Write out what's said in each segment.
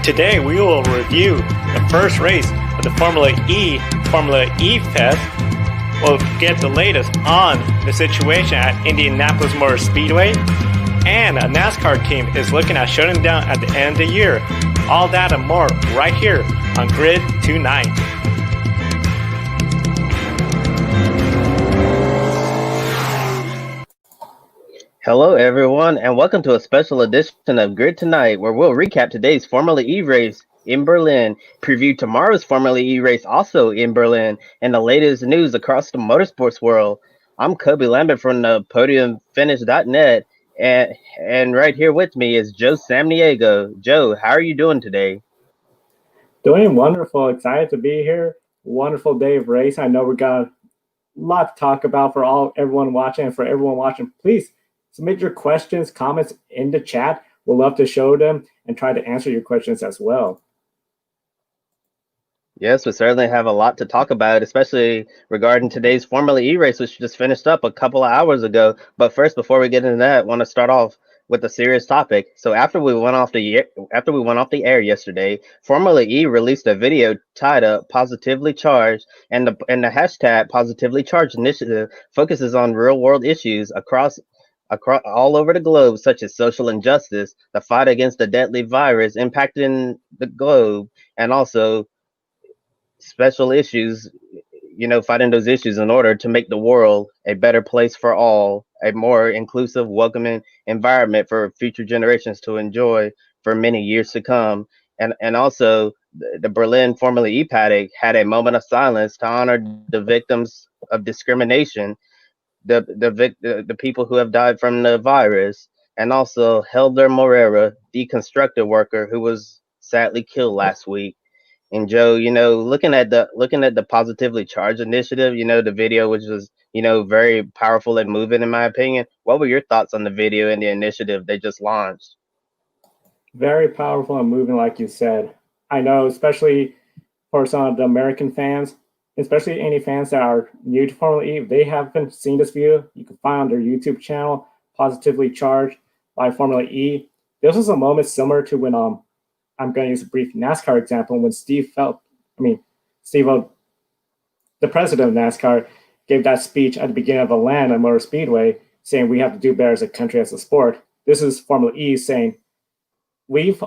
Today we will review the first race of the Formula E Fest. We'll get the latest on the situation at Indianapolis Motor Speedway, and a NASCAR team is looking at shutting down at the end of the year. All that and more right here on Grid Tonight. Hello, everyone, and welcome to a special edition of Grid Tonight, where we'll recap today's Formula E race in Berlin, preview tomorrow's Formula E race also in Berlin, and the latest news across the motorsports world. I'm Kobe Lambert from the PodiumFinish.net, and right here with me is Joe Samniego. Joe, how are you doing today? Doing wonderful. Excited to be here. Wonderful day of race. I know we got a lot to talk about for everyone watching, and for everyone watching, please submit your questions, comments in the chat. We'll love to show them and try to answer your questions as well. Yes, we certainly have a lot to talk about, especially regarding today's Formula E race, which just finished up a couple of hours ago. But first, before we get into that, I want to start off with a serious topic. So after we went off the air yesterday, Formula E released a video titled "Positively Charged," and the hashtag "Positively Charged" initiative focuses on real-world issues across all over the globe, such as social injustice, the fight against the deadly virus impacting the globe, and also special issues, fighting those issues in order to make the world a better place for all, a more inclusive, welcoming environment for future generations to enjoy for many years to come. And also, the Berlin Formula E paddock had a moment of silence to honor the victims of discrimination, the people who have died from the virus, and also Helder Moreira, the constructor worker who was sadly killed last week. And Joe, looking at the Positively Charged initiative, the video, which was, very powerful and moving in my opinion. What were your thoughts on the video and the initiative they just launched? Very powerful and moving, like you said. I know, especially for some of the American fans, especially any fans that are new to Formula E, if they haven't seen this video, you can find on their YouTube channel, Positively Charged by Formula E. This was a moment similar to when I'm going to use a brief NASCAR example when Steve, the president of NASCAR, gave that speech at the beginning of Atlanta Motor Speedway saying we have to do better as a country, as a sport. This is Formula E saying we've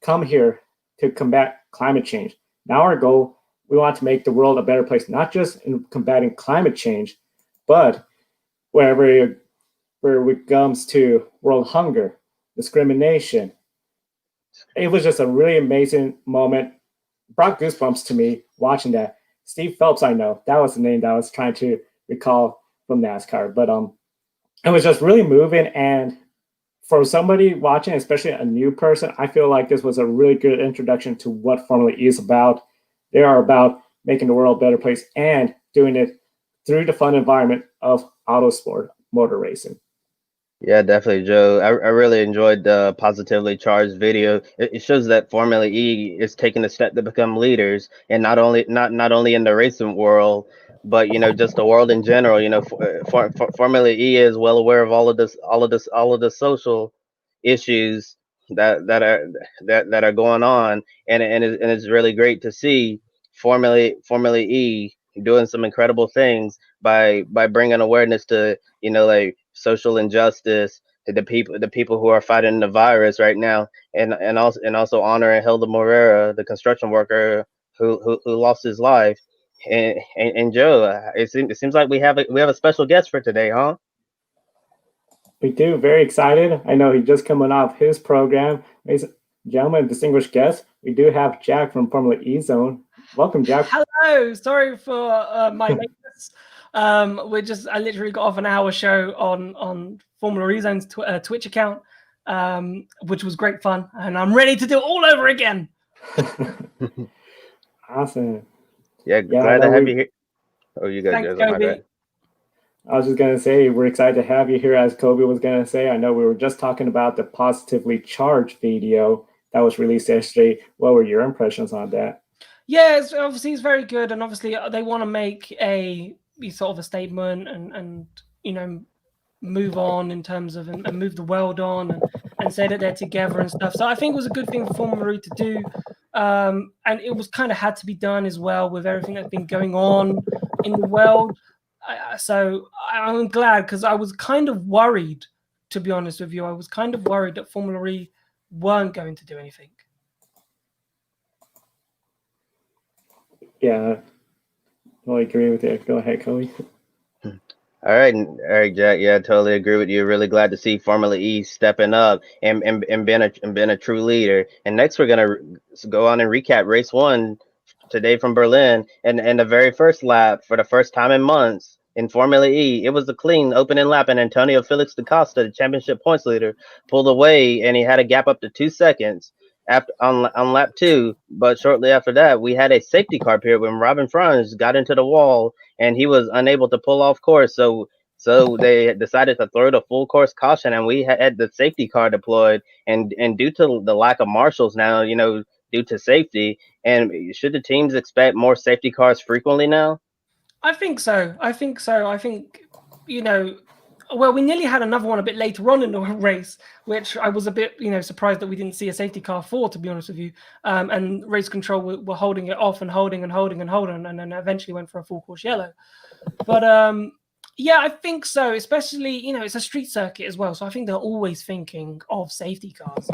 come here to combat climate change. Now our goal, we want to make the world a better place, not just in combating climate change, but where it comes to world hunger, discrimination. It was just a really amazing moment. Brought goosebumps to me watching that. Steve Phelps, I know. That was the name that I was trying to recall from NASCAR. But it was just really moving. And for somebody watching, especially a new person, I feel like this was a really good introduction to what Formula E is about. They are about making the world a better place and doing it through the fun environment of autosport, motor racing. Yeah, definitely, Joe. I really enjoyed the Positively Charged video. It shows that Formula E is taking a step to become leaders, and not only in the racing world, but just the world in general. Formula E is well aware of all of the social issues that are going on, and it's really great to see Formula E doing some incredible things by bringing awareness to social injustice, to the people who are fighting the virus right now, and also honoring Helder Moreira, the construction worker who lost his life. And Joe, it seems like we have a special guest for today, huh? We do. Very excited. I know he's just coming off his program. Ladies and gentlemen, distinguished guest, we do have Jack from Formula E Zone. Welcome, Jack. Hello. Sorry for my lateness. I literally got off an hour show on Formula E Zone's Twitch account, which was great fun, and I'm ready to do it all over again. Awesome. Yeah, glad to have you here. Oh, you guys. Thanks, Kobe. I was just going to say, we're excited to have you here, as Kobe was going to say. I know we were just talking about the Positively Charged video that was released yesterday. What were your impressions on that? Yeah, it's very good, and obviously they want to make a sort of a statement and move on in terms of and move the world on and say that they're together and stuff. So I think it was a good thing for Formula E to do. And it was kind of had to be done as well with everything that's been going on in the world. So I'm glad, because I was kind of worried, to be honest with you. I was kind of worried that Formula E weren't going to do anything. Yeah, I agree with you. Go ahead, Cody. All right, Jack. Yeah, I totally agree with you. Really glad to see Formula E stepping up and being a true leader. And next, we're gonna go on and recap race 1 today from Berlin, and the very first lap for the first time in months in Formula E. It was a clean opening lap, and Antonio Felix da Costa, the championship points leader, pulled away, and he had a gap up to 2 seconds after on lap 2. But shortly after that, we had a safety car period when Robin Franz got into the wall, and he was unable to pull off course. So they decided to throw the full course caution, and we had the safety car deployed. And due to the lack of marshals now, due to safety, and should the teams expect more safety cars frequently now? I think so. I think, well, we nearly had another one a bit later on in the race, which I was a bit, surprised that we didn't see a safety car for, to be honest with you. And race control were holding it off and holding, and then eventually went for a full course yellow. But yeah, I think so. Especially, it's a street circuit as well, so I think they're always thinking of safety cars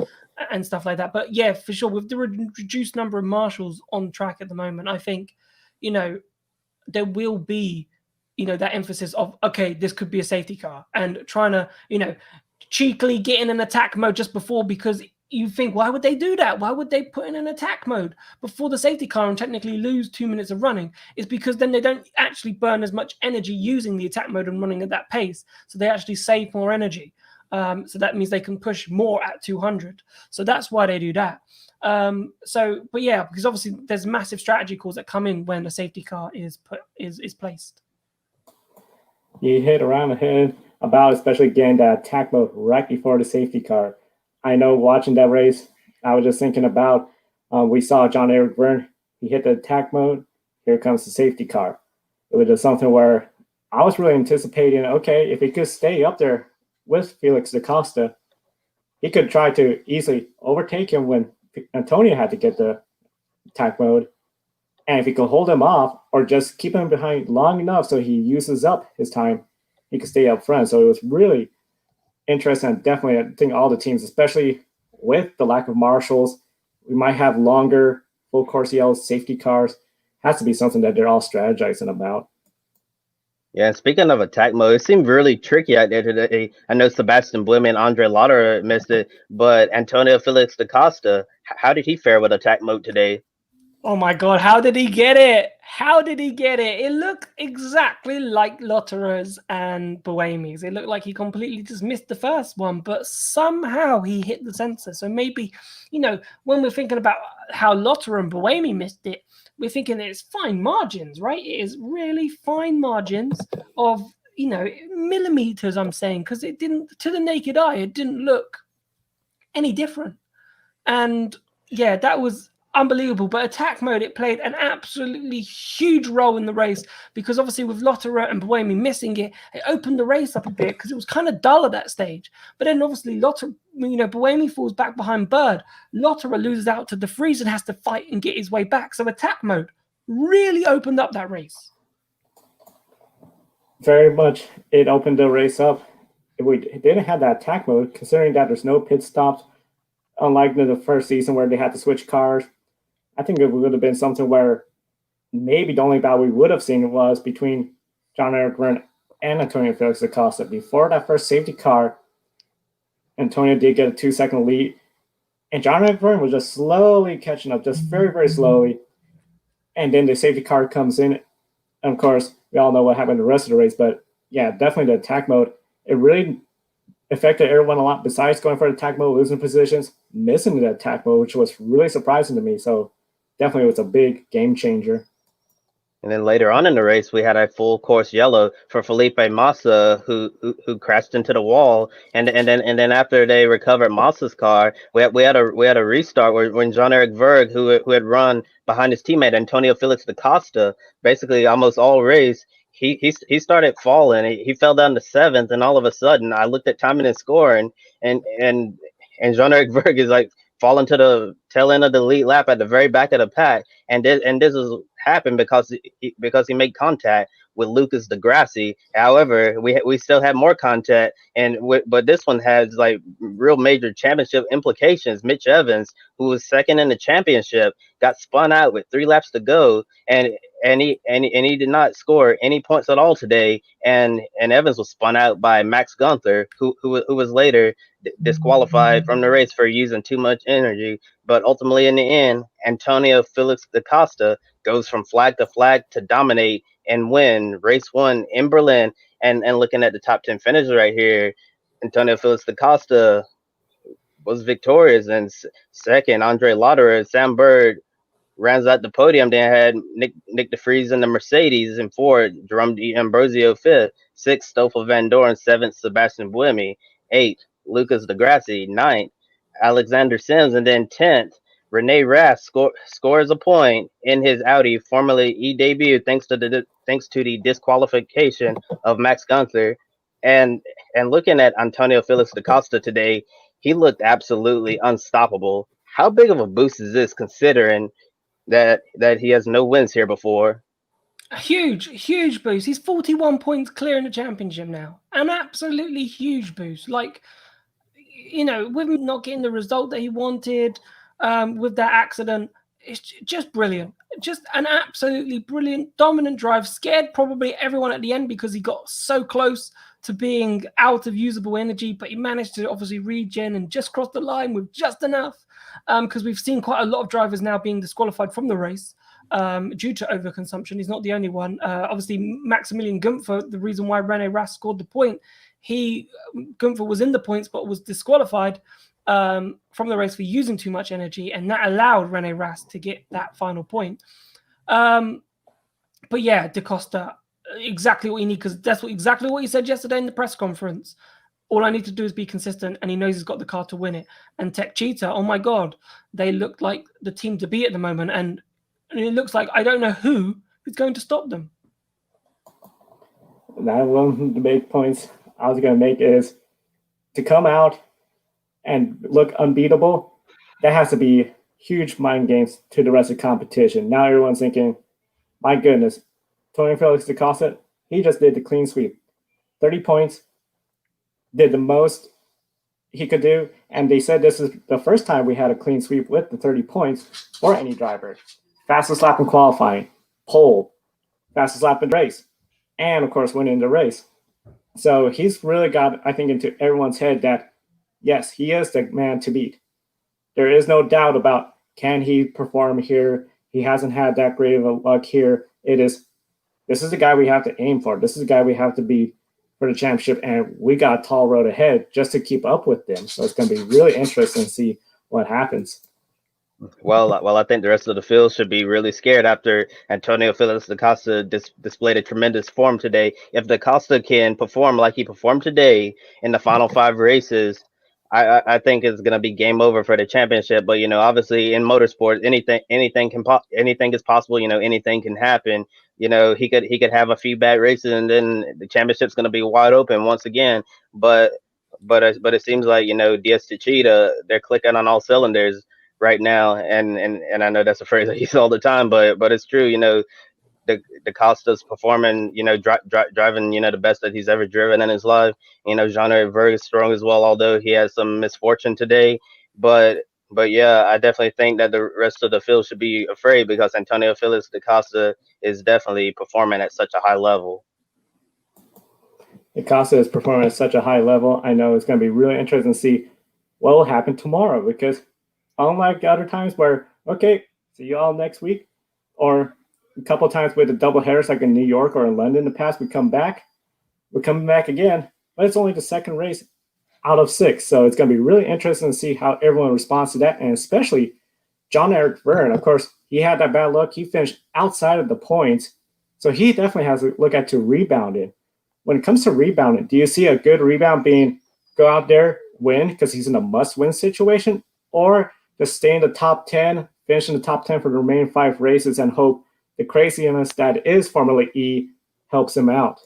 and stuff like that. But yeah, for sure, with the reduced number of marshals on track at the moment, I think, there will be, that emphasis of, okay, this could be a safety car, and trying to, cheekily get in an attack mode just before, because you think, why would they do that? Why would they put in an attack mode before the safety car and technically lose 2 minutes of running? It's because then they don't actually burn as much energy using the attack mode and running at that pace. So they actually save more energy. So that means they can push more at 200. So that's why they do that. But yeah, because obviously there's massive strategy calls that come in when a safety car is placed. You hit around the head about especially getting that attack mode right before the safety car. I know watching that race, I was just thinking about, we saw Jean-Eric Vergne, he hit the attack mode, here comes the safety car. It was just something where I was really anticipating, okay, if he could stay up there with Felix da Costa, he could try to easily overtake him when Antonio had to get the attack mode. And if he could hold him off or just keep him behind long enough so he uses up his time, he could stay up front. So it was really interesting. Definitely, I think all the teams, especially with the lack of marshals, we might have longer full course yellows, safety cars. Has to be something that they're all strategizing about. Yeah, speaking of attack mode, it seemed really tricky out there today. I know Sebastian Buemi and Andre Lauter missed it, but Antonio Felix da Costa, how did he fare with attack mode today? Oh my God, how did he get it? How did he get it? It looked exactly like Lotterer's and Buemi's. It looked like he completely just missed the first one, but somehow he hit the sensor. So maybe, when we're thinking about how Lotterer and Buemi missed it, we're thinking it's fine margins, right? It is really fine margins of, millimeters, I'm saying, because it didn't, to the naked eye, it didn't look any different. And yeah, that was unbelievable. But attack mode, it played an absolutely huge role in the race, because obviously with Lotterer and Buemi missing it, it opened the race up a bit because it was kind of dull at that stage. But then obviously Buemi falls back behind Bird. Lotterer loses out to De Vries and has to fight and get his way back. So attack mode really opened up that race. Very much. It opened the race up. If we didn't have that attack mode, considering that there's no pit stops, unlike the first season where they had to switch cars, I think it would have been something where maybe the only battle we would have seen was between Jean-Eric Vergne and Antonio Felix da Costa. Before that first safety car, Antonio did get a 2-second lead, and Jean-Eric Vergne was just slowly catching up, just very, very slowly. And then the safety car comes in, and of course, we all know what happened the rest of the race. But yeah, definitely the attack mode, it really affected everyone a lot. Besides going for the attack mode, losing positions, missing the attack mode, which was really surprising to me. So definitely was a big game changer. And then later on in the race, we had a full course yellow for Felipe Massa, who crashed into the wall. And then after they recovered Massa's car, we had a restart when Jean-Eric Vergne, who had run behind his teammate Antonio Felix da Costa, basically almost all race, he started falling. He fell down to seventh, and all of a sudden, I looked at timing and score, and Jean-Eric Vergne is like falling to the tail end of the lead lap at the very back of the pack, and this has happened because he made contact with Lucas Di Grassi. However, we still had more contact, but this one has like real major championship implications. Mitch Evans, who was second in the championship, got spun out with 3 laps to go, and he did not score any points at all today. And Evans was spun out by Max Gunther, who was later disqualified from the race for using too much energy. But ultimately, in the end, Antonio Felix da Costa goes from flag to flag to dominate and win race 1 in Berlin. And looking at the top 10 finishes right here, Antonio Felix da Costa was victorious, and second, Andre Lauderer, Sam Bird rounds out the podium. Then had Nick de Vries in the Mercedes, and fourth, Jerome D'Ambrosio fifth, sixth, Stoffel Van Dorn, seventh, Sebastian Buemi, eighth, Lucas Di Grassi, ninth, Alexander Sims, and then 10th, Rene Rast scores a point in his Audi Formula E debut thanks to the disqualification of Max Gunther. And looking at Antonio Felix da Costa today, he looked absolutely unstoppable. How big of a boost is this, considering that he has no wins here before? A huge boost. He's 41 points clear in the championship now. An absolutely huge boost. Like, you know, with him not getting the result that he wanted, with that accident, it's just brilliant. Just an absolutely brilliant, dominant drive. Scared probably everyone at the end because he got so close to being out of usable energy, but he managed to obviously regen and just cross the line with just enough. Because we've seen quite a lot of drivers now being disqualified from the race due to overconsumption. He's not the only one. Obviously, Maximilian Gunther, the reason why Rene Rast scored the point, Gunther was in the points but was disqualified from the race for using too much energy, and that allowed Rene Rast to get that final point. But yeah, Da Costa, exactly what you need, because that's exactly what he said yesterday in the press conference. All I need to do is be consistent, and he knows he's got the car to win it. And Tech Cheetah, oh my God, they look like the team to beat at the moment, and it looks like I don't know who is going to stop them. Now, one of the big points I was going to make is to come out and look unbeatable. That has to be huge mind games to the rest of the competition. Now everyone's thinking, my goodness, Tony Felix da Costa, he just did the clean sweep. 30 points, did the most he could do. And they said this is the first time we had a clean sweep with the 30 points for any driver. Fastest lap in qualifying, pole, fastest lap in race, and of course winning the race. So he's really got, I think, into everyone's head that, yes, he is the man to beat. There is no doubt about, can he perform here? He hasn't had that great of a luck here. This is the guy we have to aim for. This is the guy we have to beat for the championship, and we got a tall road ahead just to keep up with them. So it's going to be really interesting to see what happens. Well, I think the rest of the field should be really scared after Antonio Felix da Costa displayed a tremendous form today. If da Costa can perform like he performed today in the final 5 races, I think it's going to be game over for the championship. But, you know, obviously in motorsport, anything is possible. You know, anything can happen. You know, he could have a few bad races, and then the championship's going to be wide open once again. But it seems like, you know, DS Techeetah, they're clicking on all cylinders right now, and I know that's a phrase I use all the time, but it's true. You know, Da Costa's performing, you know, driving, you know, the best that he's ever driven in his life. You know, Jean-Eric Vergne is strong as well, although he has some misfortune today. But yeah, I definitely think that the rest of the field should be afraid, because Antonio Felix da Costa is definitely performing at such a high level. Da Costa is performing at such a high level. I know it's going to be really interesting to see what will happen tomorrow, because unlike other times where, okay, see you all next week, or a couple of times with the double headers like in New York or in London in the past, we're coming back again, but it's only the second race out of 6. So it's going to be really interesting to see how everyone responds to that, and especially Jean-Eric Vergne. Of course, he had that bad luck. He finished outside of the points, so he definitely has to look at to rebounding. When it comes to rebounding, do you see a good rebound being go out there, win, because he's in a must-win situation, or just stay in the top 10, finish in the top 10 for the remaining 5 races, and hope the craziness that is Formula E helps him out.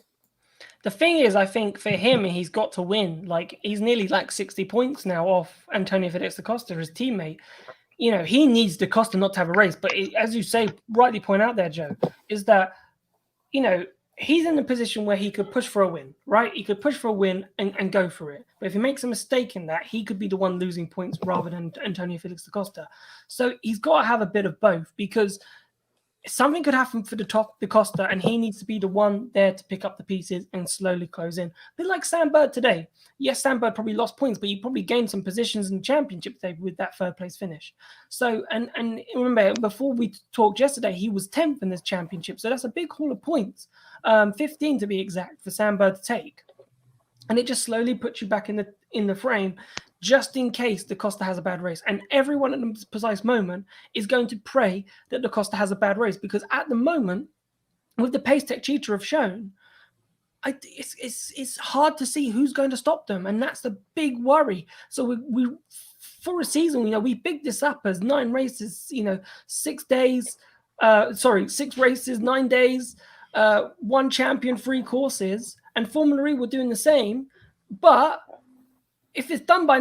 The thing is, I think for him, he's got to win. Like, he's nearly like 60 points now off Antonio Felix da Costa, his teammate. You know, he needs da Costa not to have a race. But as you say, rightly point out there, Joe, is that, you know, he's in a position where he could push for a win, right? He could push for a win and go for it. But if he makes a mistake in that, he could be the one losing points rather than Antonio Felix da Costa. So he's got to have a bit of both, because something could happen for da Costa, and he needs to be the one there to pick up the pieces and slowly close in. A bit like Sam Bird today. Yes, Sam Bird probably lost points, but he probably gained some positions in the championship today with that third place finish. So, and remember, before we talked yesterday, he was 10th in this championship. So that's a big haul of points, 15 to be exact, for Sam Bird to take. And it just slowly puts you back in the frame, just in case da Costa has a bad race. And everyone at the precise moment is going to pray that da Costa has a bad race, because at the moment, with the pace Tech Cheetah have shown, it's hard to see who's going to stop them. And that's the big worry. So we for a season, you know, we picked this up as 9 races, you know, 6 days, 6 races, 9 days, 1 champion, 3 courses, and Formula E were doing the same. But if it's done by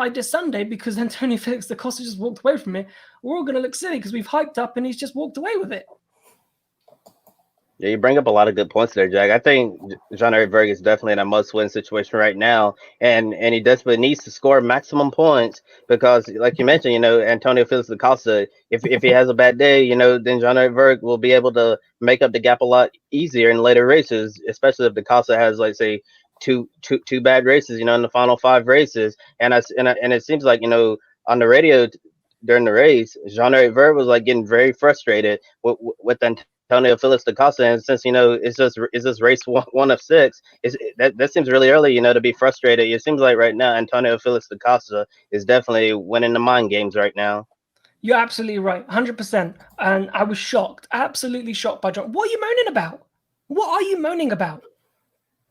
this Sunday, because Antonio Felix da Costa just walked away from it, we're all going to look silly because we've hyped up and he's just walked away with it. Yeah, you bring up a lot of good points there, Jack. I think Jean-Eric Vergne is definitely in a must-win situation right now, and he desperately needs to score maximum points because, like you mentioned, you know, Antonio Felix da Costa, if he has a bad day, you know, then Jean-Eric Vergne will be able to make up the gap a lot easier in later races, especially if da Costa has, like, say, two bad races, you know, in the final 5 races, and it seems like, you know, on the radio during the race, Jean-Eric Vergne was like getting very frustrated with Antonio Felix da Costa, and since, you know, it's just race one of 6, that seems really early, you know, to be frustrated. It seems like right now Antonio Felix da Costa is definitely winning the mind games right now. You're absolutely right, 100%. And I was shocked, absolutely shocked by John. What are you moaning about? What are you moaning about?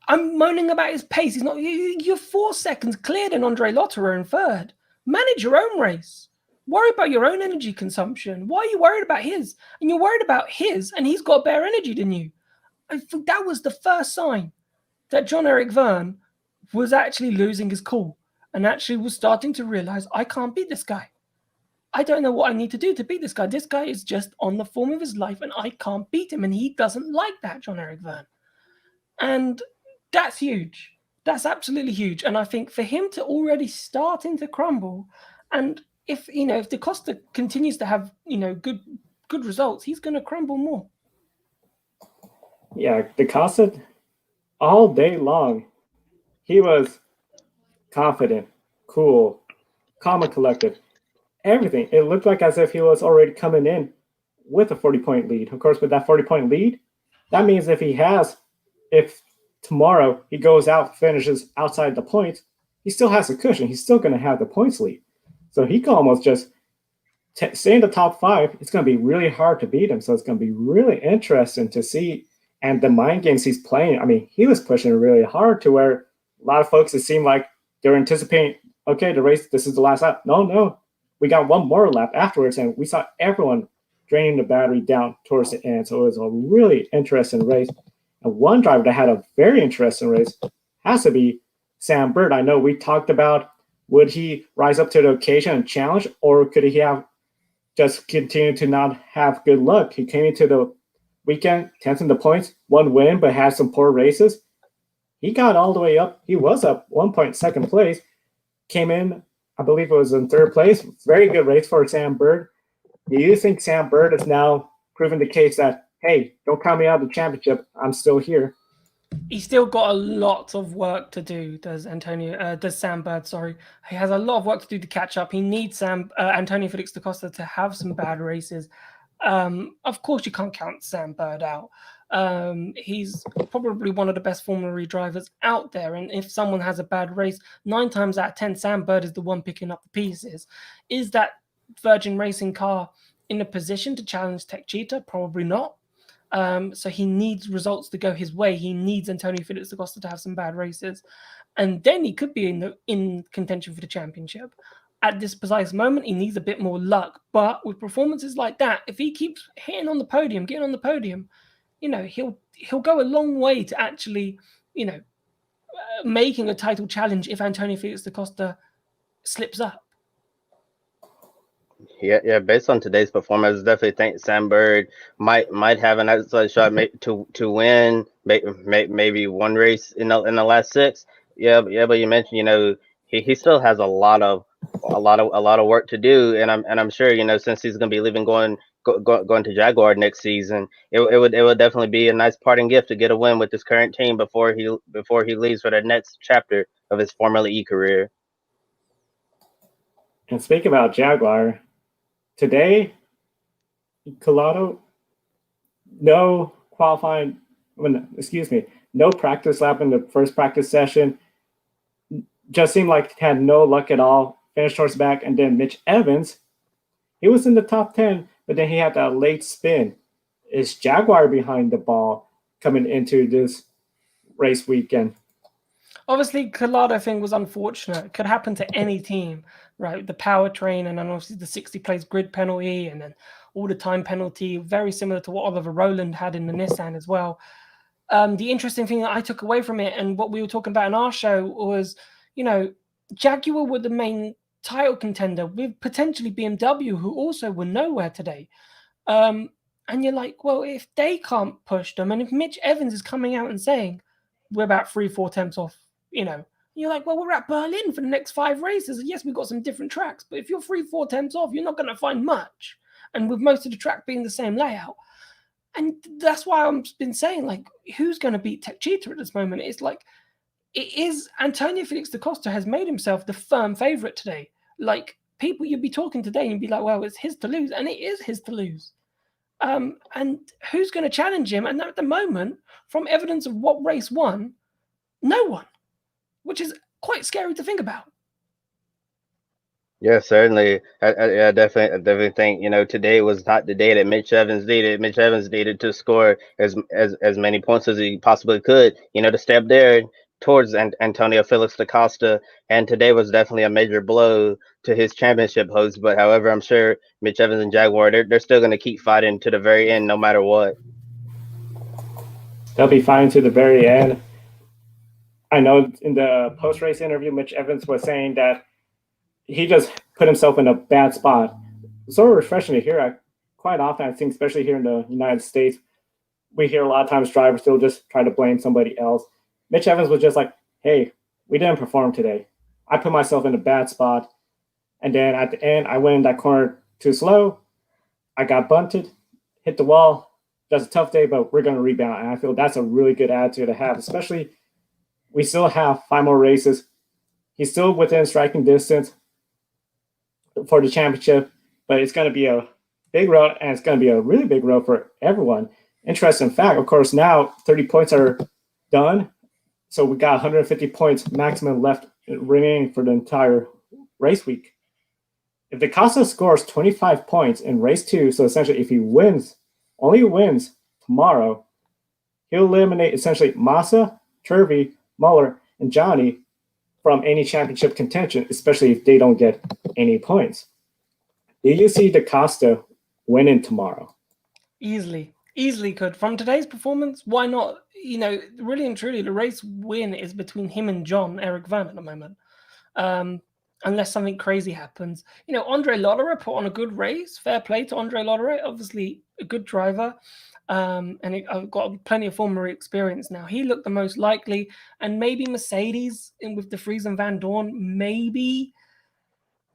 I'm moaning about his pace. He's not. You're 4 seconds cleared in Andre Lotterer in 3rd. Manage your own race. Worry about your own energy consumption. Why are you worried about his? And you're worried about his, and he's got better energy than you. I think that was the first sign that Jean-Eric Vergne was actually losing his cool and actually was starting to realize, I can't beat this guy. I don't know what I need to do to beat this guy. This guy is just on the form of his life, and I can't beat him. And he doesn't like that, Jean-Eric Vergne. And that's huge. That's absolutely huge. And I think for him to already starting to crumble, and if da Costa continues to have, you know, good results, he's going to crumble more. Yeah, da Costa, all day long, he was confident, cool, calm and collected. Everything. It looked like as if he was already coming in with a 40-point lead. Of course, with that 40-point lead, that means if tomorrow he goes out, finishes outside the points, he still has a cushion. He's still going to have the points lead. So he can almost just stay in the top 5. It's going to be really hard to beat him. So it's going to be really interesting to see. And the mind games he's playing, I mean, he was pushing really hard to where a lot of folks, it seemed like they were anticipating, okay, the race, this is the last lap. No. We got one more lap afterwards, and we saw everyone draining the battery down towards the end. So it was a really interesting race. And one driver that had a very interesting race has to be Sam Bird. I know we talked about, would he rise up to the occasion and challenge, or could he have just continued to not have good luck? He came into the weekend, 10th in the points, 1 win, but had some poor races. He got all the way up. He was up 1 point, 2nd place. Came in, I believe it was in 3rd place. Very good race for Sam Bird. Do you think Sam Bird is now proving the case that, hey, don't count me out of the championship, I'm still here? He's still got a lot of work to do, does Sam Bird, sorry. He has a lot of work to do to catch up. He needs Antonio Felix da Costa to have some bad races. Of course, you can't count Sam Bird out. He's probably one of the best Formula E drivers out there. And if someone has a bad race, 9 times out of 10, Sam Bird is the one picking up the pieces. Is that Virgin Racing car in a position to challenge Tech Cheetah? Probably not. So he needs results to go his way. He needs Antonio Felix da Costa to have some bad races. And then he could be in contention for the championship. At this precise moment, he needs a bit more luck. But with performances like that, if he keeps getting on the podium, you know, he'll go a long way to actually, making a title challenge if Antonio Felix da Costa slips up. Yeah. Based on today's performance, I definitely think Sam Bird might have an outside shot to win maybe one race in the last 6. But you mentioned he still has a lot of work to do, and I'm sure since he's going to be leaving going to Jaguar next season, it would definitely be a nice parting gift to get a win with his current team before he leaves for the next chapter of his Formula E career. And speaking about Jaguar, today, Collado, no practice lap in the first practice session. Just seemed like he had no luck at all. Finished towards the back, and then Mitch Evans, he was in the top 10, but then he had that late spin. Is Jaguar behind the ball coming into this race weekend? Obviously, Collado thing was unfortunate. It could happen to any team, right? The powertrain, and then obviously the 60 place grid penalty, and then all the time penalty, very similar to what Oliver Rowland had in the Nissan as well. The interesting thing that I took away from it, and what we were talking about in our show, was, Jaguar were the main title contender with potentially BMW, who also were nowhere today. And you're like, well, if they can't push them, and if Mitch Evans is coming out and saying we're about 3-4 tenths off, you're like, well, we're at Berlin for the next 5 races. And yes, we've got some different tracks, but if you're 3-4 tenths off, you're not going to find much. And with most of the track being the same layout. And that's why I've been saying, like, who's going to beat Tech Cheetah at this moment? It's like, it is Antonio Felix da Costa has made himself the firm favorite today. Like, people you'd be talking today and you'd be like, well, it's his to lose. And it is his to lose. And who's going to challenge him? And at the moment, from evidence of what race won, no one, which is quite scary to think about. Yeah, certainly. I definitely think today was not the day that Mitch Evans needed. Mitch Evans needed to score as many points as he possibly could, to step there towards Antonio Felix da Costa. And today was definitely a major blow to his championship hopes. But however, I'm sure Mitch Evans and Jaguar, they're still going to keep fighting to the very end, no matter what. They'll be fighting to the very end. I know in the post-race interview, Mitch Evans was saying that he just put himself in a bad spot. It's sort of refreshing to hear. Quite often, I think, especially here in the United States, we hear a lot of times drivers still just try to blame somebody else. Mitch Evans was just like, hey, we didn't perform today. I put myself in a bad spot. And then at the end, I went in that corner too slow. I got bunted, hit the wall. That's a tough day, but we're going to rebound. And I feel that's a really good attitude to have, especially we still have 5 more races. He's still within striking distance for the championship, but it's going to be a big road, and it's going to be a really big road for everyone. Interesting fact, of course, now 30 points are done, so we got 150 points maximum left remaining for the entire race week. If da Costa scores 25 points in race 2, so essentially if he only wins tomorrow, he'll eliminate essentially Massa, Turvey, Muller, and Johnny from any championship contention, especially if they don't get any points. Do you see da Costa winning tomorrow? Easily could. From today's performance, why not? Really and truly, the race win is between him and Eric Vergne at the moment. Unless something crazy happens. Andre Lotterer put on a good race. Fair play to Andre Lotterer. Obviously, a good driver. I've got plenty of Formula E experience now. He looked the most likely, and maybe Mercedes with De Vries and Van Dorn, maybe.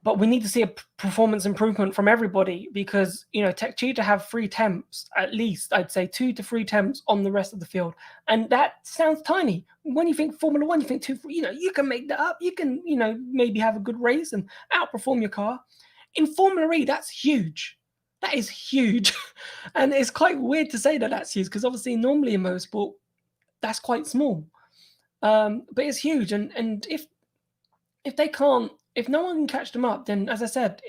But we need to see a performance improvement from everybody because, Tech Cheetah have 3 temps, at least, I'd say 2 to 3 temps on the rest of the field. And that sounds tiny. When you think Formula 1, you think 2, you can make that up. You can, maybe have a good race and outperform your car. In Formula E, that's huge. That is huge. And it's quite weird to say that that's huge because obviously normally in motorsport, that's quite small. But it's huge. And if no one can catch them up, then as I said,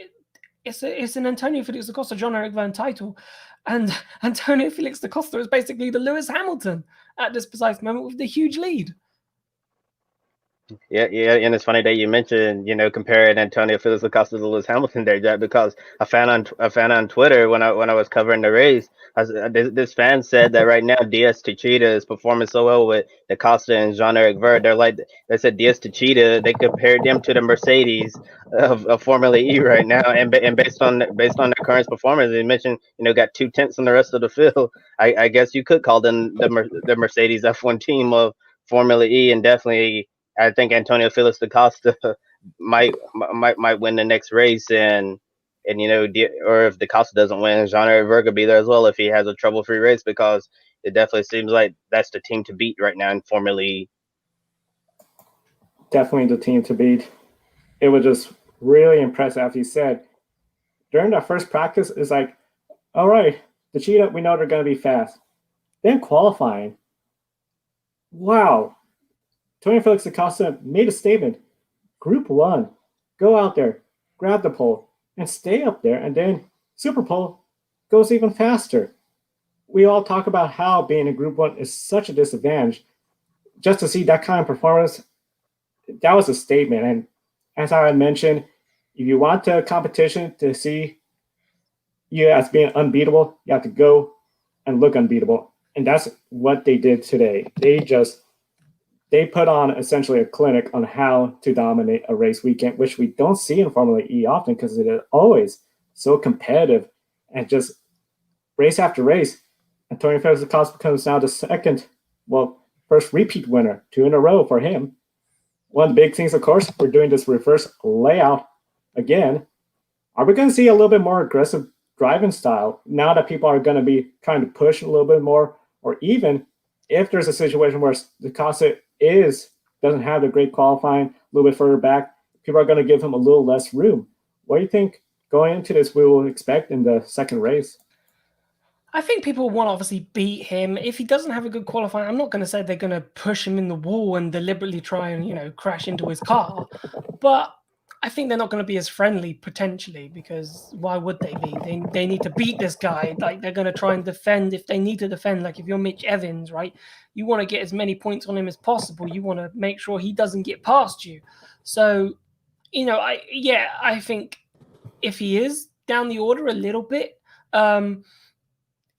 it's an Antonio Felix da Costa, Jean-Eric Vergne title. And Antonio Felix da Costa is basically the Lewis Hamilton at this precise moment with the huge lead. Yeah, and it's funny that you mentioned, comparing Antonio Felix Acosta to Lewis Hamilton there, Jack, because a fan on Twitter when I was covering the race, this fan said that right now Diaz Techeetah is performing so well with Acosta and Jean-Eric Vert. They said Diaz Techeetah, they compared them to the Mercedes of Formula E right now, and based on their current performance, they mentioned got 2/10 on the rest of the field. I guess you could call them the Mercedes F1 team of Formula E, and definitely. I think Antonio Felix da Costa might win the next race, and or if da Costa doesn't win, Jean-Eric Vergne could be there as well if he has a trouble-free race, because it definitely seems like that's the team to beat right now in Formula E. Definitely the team to beat. It was just really impressive, as you said. During that first practice, it's like, all right, the Cheetah, we know they're going to be fast. Then qualifying, wow. Tony Felix Acosta made a statement. Group 1, go out there, grab the pole, and stay up there. And then Super Pole goes even faster. We all talk about how being in Group 1 is such a disadvantage. Just to see that kind of performance, that was a statement. And as I had mentioned, if you want a competition to see you as being unbeatable, you have to go and look unbeatable. And that's what they did today. They put on essentially a clinic on how to dominate a race weekend, which we don't see in Formula E often because it is always so competitive and just race after race. Antonio Felix da Costa becomes now the first repeat winner, 2 in a row for him. One of the big things, of course, we're doing this reverse layout again. Are we going to see a little bit more aggressive driving style now that people are going to be trying to push a little bit more, or even if there's a situation where da Costa doesn't have the great qualifying, a little bit further back, people are going to give him a little less room. What do you think going into this we will expect in the second race? I think people want to obviously beat him. If he doesn't have a good qualifying, I'm not going to say they're going to push him in the wall and deliberately try and, crash into his car. But I think they're not going to be as friendly potentially, because why would they be? They need to beat this guy. Like, they're going to try and defend if they need to defend. Like, if you're Mitch Evans, right, you want to get as many points on him as possible. You want to make sure he doesn't get past you. So, I think if he is down the order a little bit,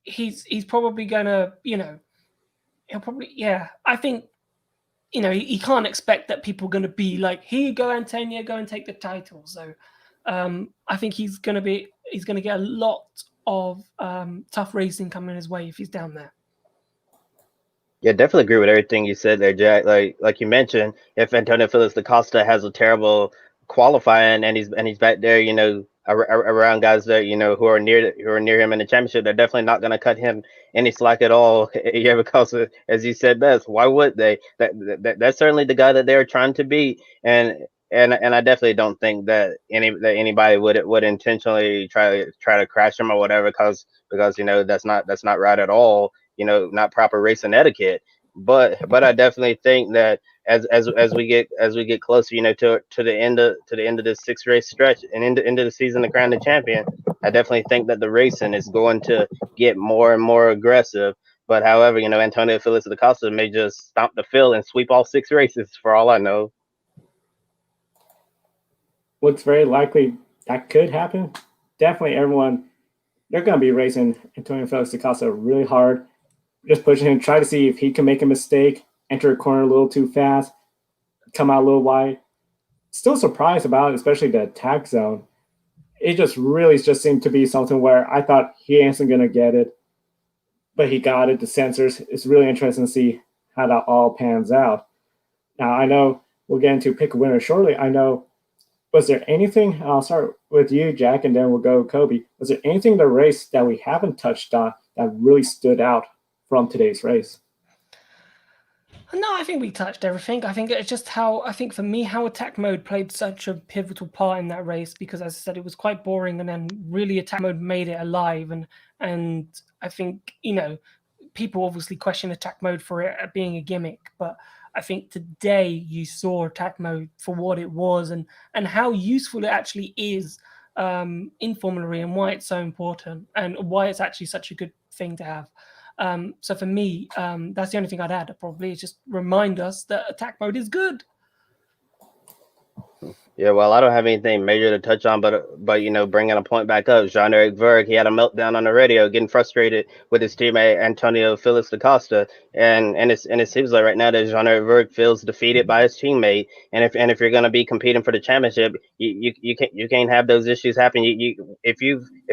he's probably gonna, he'll probably, I think, he can't expect that people are going to be like, here you go, Antonio, go and take the title. So I think he's going to get a lot of tough racing coming his way if he's down there. Yeah, definitely agree with everything you said there, Jack. Like you mentioned, if Antonio Felix da Costa has a terrible qualifying and he's back there, around guys that who are near him in the championship, they're definitely not going to cut him any slack at all. Yeah, because as you said best, why would they? That's certainly the guy that they're trying to beat, and I definitely don't think that anybody would intentionally try to crash him or whatever, because that's not right at all. Not proper racing etiquette. But I definitely think that as we get closer, to the end of this 6 race stretch and into the season to crown the champion, I definitely think that the racing is going to get more and more aggressive. But however, Antonio Felix da Costa may just stomp the field and sweep all 6 races for all I know. What's very likely that could happen? Definitely they're going to be racing Antonio Felix da Costa really hard, just pushing him, try to see if he can make a mistake, enter a corner a little too fast, come out a little wide. Still surprised about it, especially the attack zone. It just seemed to be something where I thought he isn't going to get it, but he got it. The sensors. It's really interesting to see how that all pans out. Now, I know we'll get into pick a winner shortly. Was there anything, I'll start with you, Jack, and then we'll go Kobe. Was there anything in the race that we haven't touched on that really stood out from today's race? No, I think we touched everything. I think it's just how for me, how attack mode played such a pivotal part in that race, because as I said, it was quite boring, and then really attack mode made it alive. And I think, people obviously question attack mode for it being a gimmick, but I think today you saw attack mode for what it was and how useful it actually is in Formula E, and why it's so important and why it's actually such a good thing to have. So for me, that's the only thing I'd add. Probably is just remind us that attack mode is good. Yeah, well, I don't have anything major to touch on, but bringing a point back up, Jean-Eric Vergne, he had a meltdown on the radio, getting frustrated with his teammate Antonio Felix da Costa, and it seems like right now that Jean-Eric Vergne feels defeated by his teammate, and if you're gonna be competing for the championship, you can't have those issues happen. If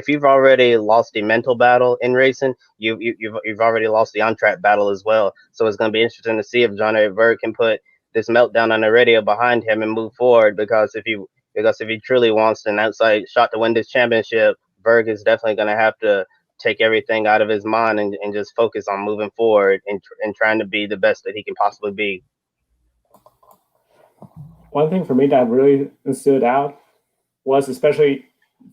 you've already lost the mental battle in racing, you've already lost the on-track battle as well. So it's gonna be interesting to see if Jean-Eric Vergne can put this meltdown on the radio behind him and move forward, because if he truly wants an outside shot to win this championship, Berg is definitely going to have to take everything out of his mind and just focus on moving forward and trying to be the best that he can possibly be. One thing for me that really stood out was, especially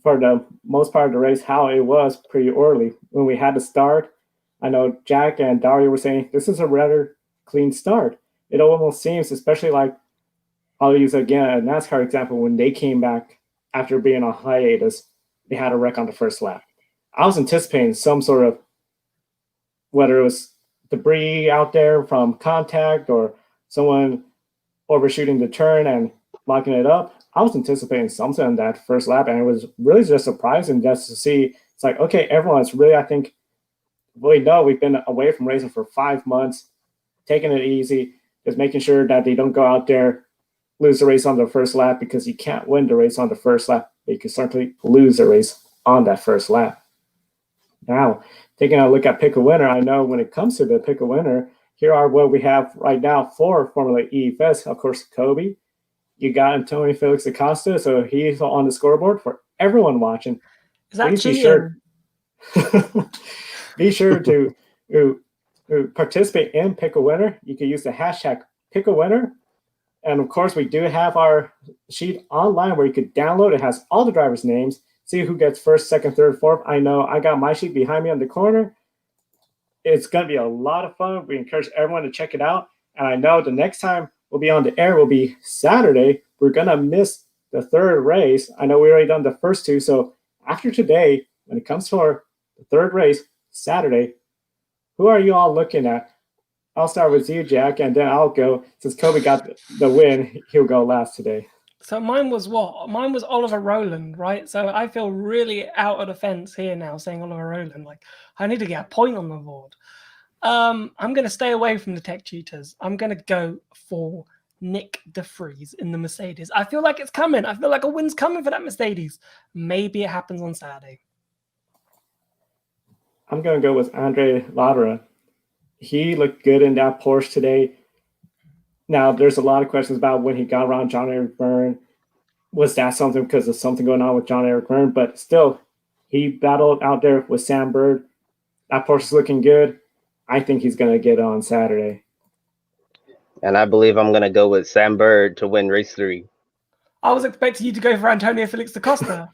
for the most part of the race, how it was pretty early when we had to start. I know Jack and Dario were saying this is a rather clean start. It almost seems, especially like, I'll use again a NASCAR example, when they came back after being on hiatus, they had a wreck on the first lap. I was anticipating some sort of, whether it was debris out there from contact or someone overshooting the turn and locking it up. I was anticipating something on that first lap, and it was really just surprising just to see. It's like, okay, everyone's really, I think, we know we've been away from racing for 5 months, taking it easy, just making sure that they don't go out there, lose the race on the first lap, because you can't win the race on the first lap, but you can certainly lose the race on that first lap. Now, taking a look at pick a winner, I know when it comes to the pick a winner, here are what we have right now for Formula E Fest. Of course, Kobe, you got Antonio Felix da Costa, so he's on the scoreboard for everyone watching. Is that Please be sure to participate in Pick a Winner. You can use the hashtag Pick a Winner. And of course, we do have our sheet online where you could download. It has all the drivers' names, see who gets first, second, third, fourth. I know I got my sheet behind me on the corner. It's going to be a lot of fun. We encourage everyone to check it out. And I know the next time we'll be on the air will be Saturday. We're going to miss the third race. I know we already done the first two. So after today, when it comes for the third race, Saturday, who are you all looking at? I'll start with you, Jack, and then I'll go. Since Kobe got the win, he'll go last today. So mine was what? Mine was Oliver Rowland, right? So I feel really out of the fence here now saying Oliver Rowland. Like, I need to get a point on the board. I'm going to stay away from the tech cheaters. I'm going to go for Nick de Vries in the Mercedes. I feel like it's coming. I feel like a win's coming for that Mercedes. Maybe it happens on Saturday. I'm going to go with Andre Ladera. He looked good in that Porsche today. Now, there's a lot of questions about when he got around Jean-Eric Vergne. Was that something because of something going on with Jean-Eric Vergne? But still, he battled out there with Sam Bird. That Porsche is looking good. I think he's going to get on Saturday. And I believe I'm going to go with Sam Bird to win race 3. I was expecting you to go for Antonio Felix da Costa.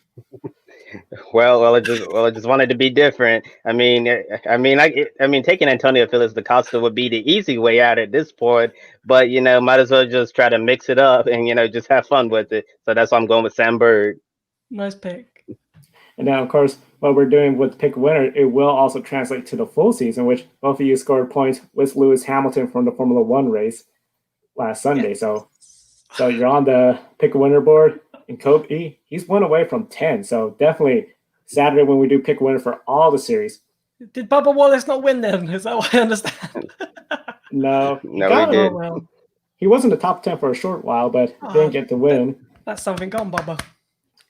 Well, I just wanted to be different. I mean, taking Antonio Felix da Costa would be the easy way out at this point, but might as well just try to mix it up and just have fun with it. So that's why I'm going with Sam Bird. Nice pick. And now, of course, what we're doing with Pick a Winner, it will also translate to the full season, which both of you scored points with Lewis Hamilton from the Formula One race last Sunday. Yes. So you're on the Pick a Winner board. And Kobe, he's 1 away from 10. So definitely Saturday when we do Pick a Winner for all the series. Did Bubba Wallace not win then? Is that what I understand? No, he did. Well. He was in the top 10 for a short while, but didn't get the win. That's something gone, Bubba.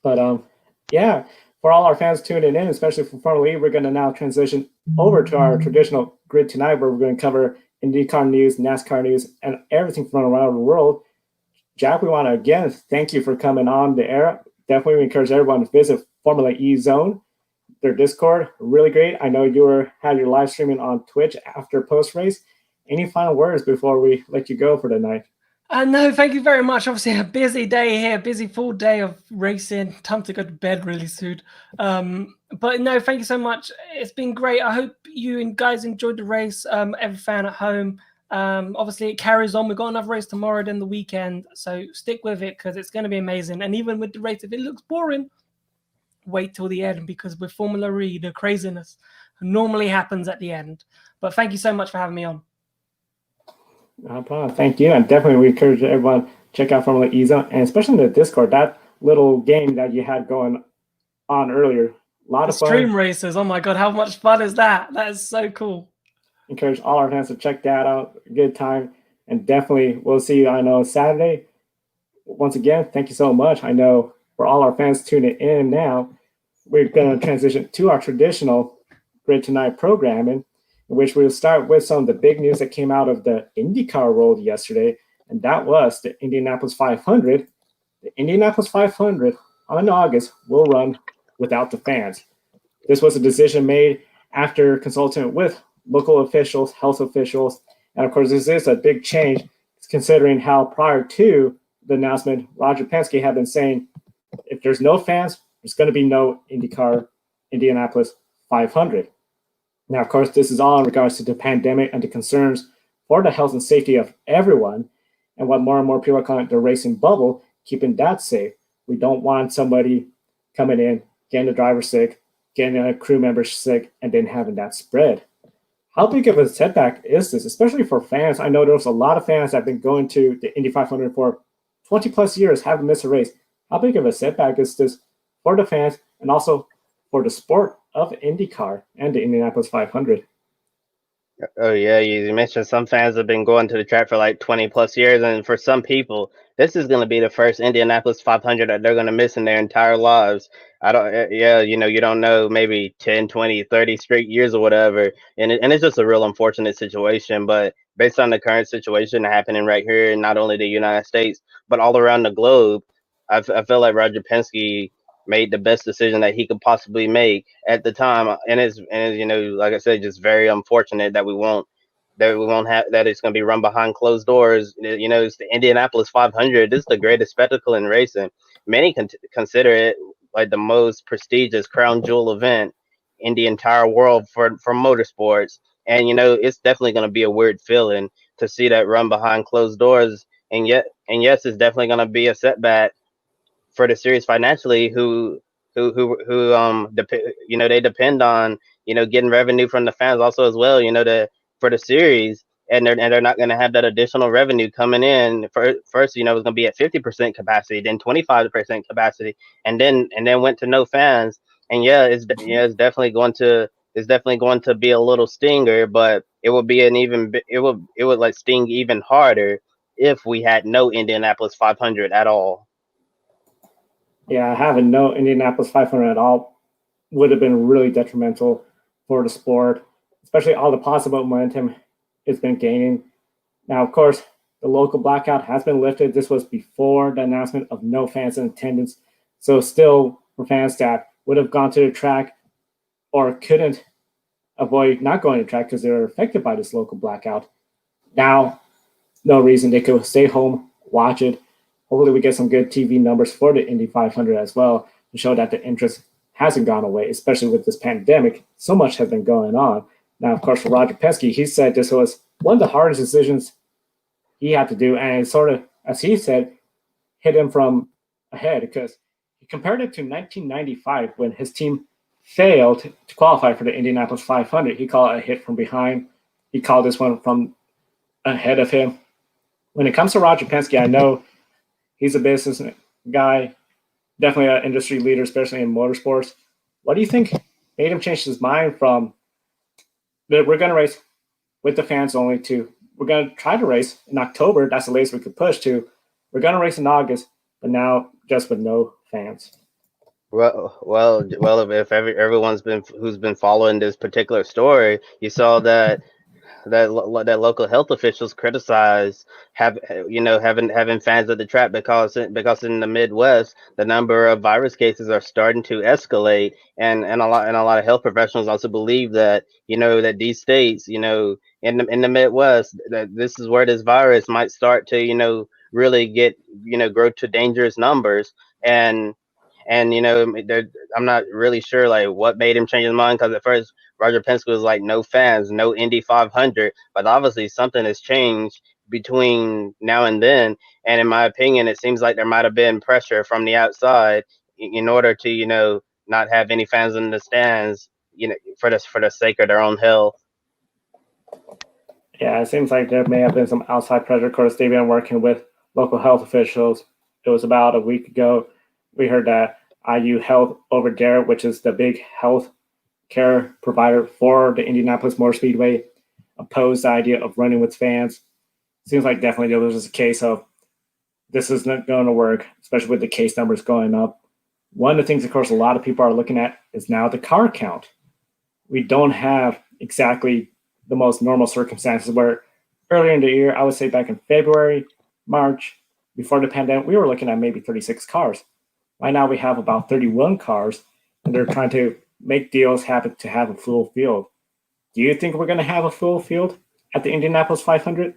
But yeah, for all our fans tuning in, especially for Formula E, we're going to now transition over to our traditional grid tonight, where we're going to cover IndyCar news, NASCAR news, and everything from around the world. Jack, we want to again thank you for coming on the air. Definitely encourage everyone to visit Formula E Zone, their Discord. Really great. I know you had your live streaming on Twitch after post race. Any final words before we let you go for the night? No, thank you very much. Obviously, a busy day here, busy full day of racing. Time to go to bed really soon. But no, thank you so much. It's been great. I hope you guys enjoyed the race. Every fan at home. Obviously, it carries on. We've got another race tomorrow, then the weekend. So stick with it because it's going to be amazing. And even with the race, if it looks boring, wait till the end, because with Formula E, the craziness normally happens at the end. But thank you so much for having me on. No problem. Thank you. And definitely we encourage everyone check out Formula E Zone, and especially in the Discord, that little game that you had going on earlier. A lot of fun. Stream races. Oh my God, how much fun is that? That is so cool. Encourage all our fans to check that out. Good time. And definitely we'll see you on Saturday. Once again, thank you so much. I know for all our fans tuning in now, we're going to transition to our traditional Grid Tonight programming, in which we'll start with some of the big news that came out of the IndyCar world yesterday, and that was the Indianapolis 500. The Indianapolis 500 on August will run without the fans. This was a decision made after consulting with local officials, health officials, and of course, this is a big change considering how prior to the announcement, Roger Penske had been saying, if there's no fans, there's going to be no IndyCar Indianapolis 500. Now, of course, this is all in regards to the pandemic and the concerns for the health and safety of everyone, and what more and more people are calling the racing bubble, keeping that safe. We don't want somebody coming in, getting the driver sick, getting a crew member sick, and then having that spread. How big of a setback is this, especially for fans? I know there's a lot of fans that have been going to the Indy 500 for 20 plus years, haven't missed a race. How big of a setback is this for the fans and also for the sport of IndyCar and the Indianapolis 500? Oh yeah, you mentioned some fans have been going to the track for like 20 plus years, and for some people, this is going to be the first Indianapolis 500 that they're going to miss in their entire lives. I don't, yeah, you don't know, maybe 10, 20, 30 straight years or whatever, and it's just a real unfortunate situation. But based on the current situation happening right here in not only the United States but all around the globe, I feel like Roger Penske made the best decision that he could possibly make at the time, and it's like I said, just very unfortunate that we won't have that it's going to be run behind closed doors. It's the Indianapolis 500. This is the greatest spectacle in racing. Many consider it like the most prestigious crown jewel event in the entire world for motorsports, and it's definitely going to be a weird feeling to see that run behind closed doors, and yes, it's definitely going to be a setback for the series financially, they depend on getting revenue from the fans also as well, for the series, and they're not going to have that additional revenue coming in. First, it was going to be at 50% capacity, then 25% capacity, and then went to no fans. And it's definitely going to be a little stinger, but it would be it would like sting even harder if we had no Indianapolis 500 at all. Yeah, having no Indianapolis 500 at all would have been really detrimental for the sport, especially all the possible momentum it's been gaining. Now, of course, the local blackout has been lifted. This was before the announcement of no fans in attendance. So still, for fans that would have gone to the track or couldn't avoid not going to the track because they were affected by this local blackout, now no reason they could stay home, watch it. Hopefully we get some good TV numbers for the Indy 500 as well to show that the interest hasn't gone away, especially with this pandemic. So much has been going on. Now, of course, for Roger Penske, he said this was one of the hardest decisions he had to do, and it sort of, as he said, hit him from ahead because he compared it to 1995 when his team failed to qualify for the Indianapolis 500. He called it a hit from behind. He called this one from ahead of him. When it comes to Roger Penske, I know he's a business guy, definitely an industry leader, especially in motorsports. What do you think made him change his mind from that we're going to race with the fans only to we're going to try to race in October? That's the latest we could push to we're going to race in August, but now just with no fans. Well, if everyone's who's been following this particular story, you saw that local health officials criticize having fans at the track because in the Midwest the number of virus cases are starting to escalate, and a lot of health professionals also believe that that these states in the Midwest, that this is where this virus might start to really get grow to dangerous numbers. And I'm not really sure like what made him change his mind, because at first Roger Penske was like no fans, no Indy 500, but obviously something has changed between now and then. And in my opinion, it seems like there might have been pressure from the outside in order to not have any fans in the stands, for the sake of their own health. Yeah, it seems like there may have been some outside pressure. Of course, they've been working with local health officials. It was about a week ago. We heard that IU Health over there, which is the big health care provider for the Indianapolis Motor Speedway, opposed the idea of running with fans. Seems like definitely there was a case of this is not going to work, especially with the case numbers going up. One of the things, of course, a lot of people are looking at is now the car count. We don't have exactly the most normal circumstances where earlier in the year, I would say back in February, March, before the pandemic, we were looking at maybe 36 cars. Right now we have about 31 cars, and they're trying to make deals happen to have a full field. Do you think we're going to have a full field at the Indianapolis 500?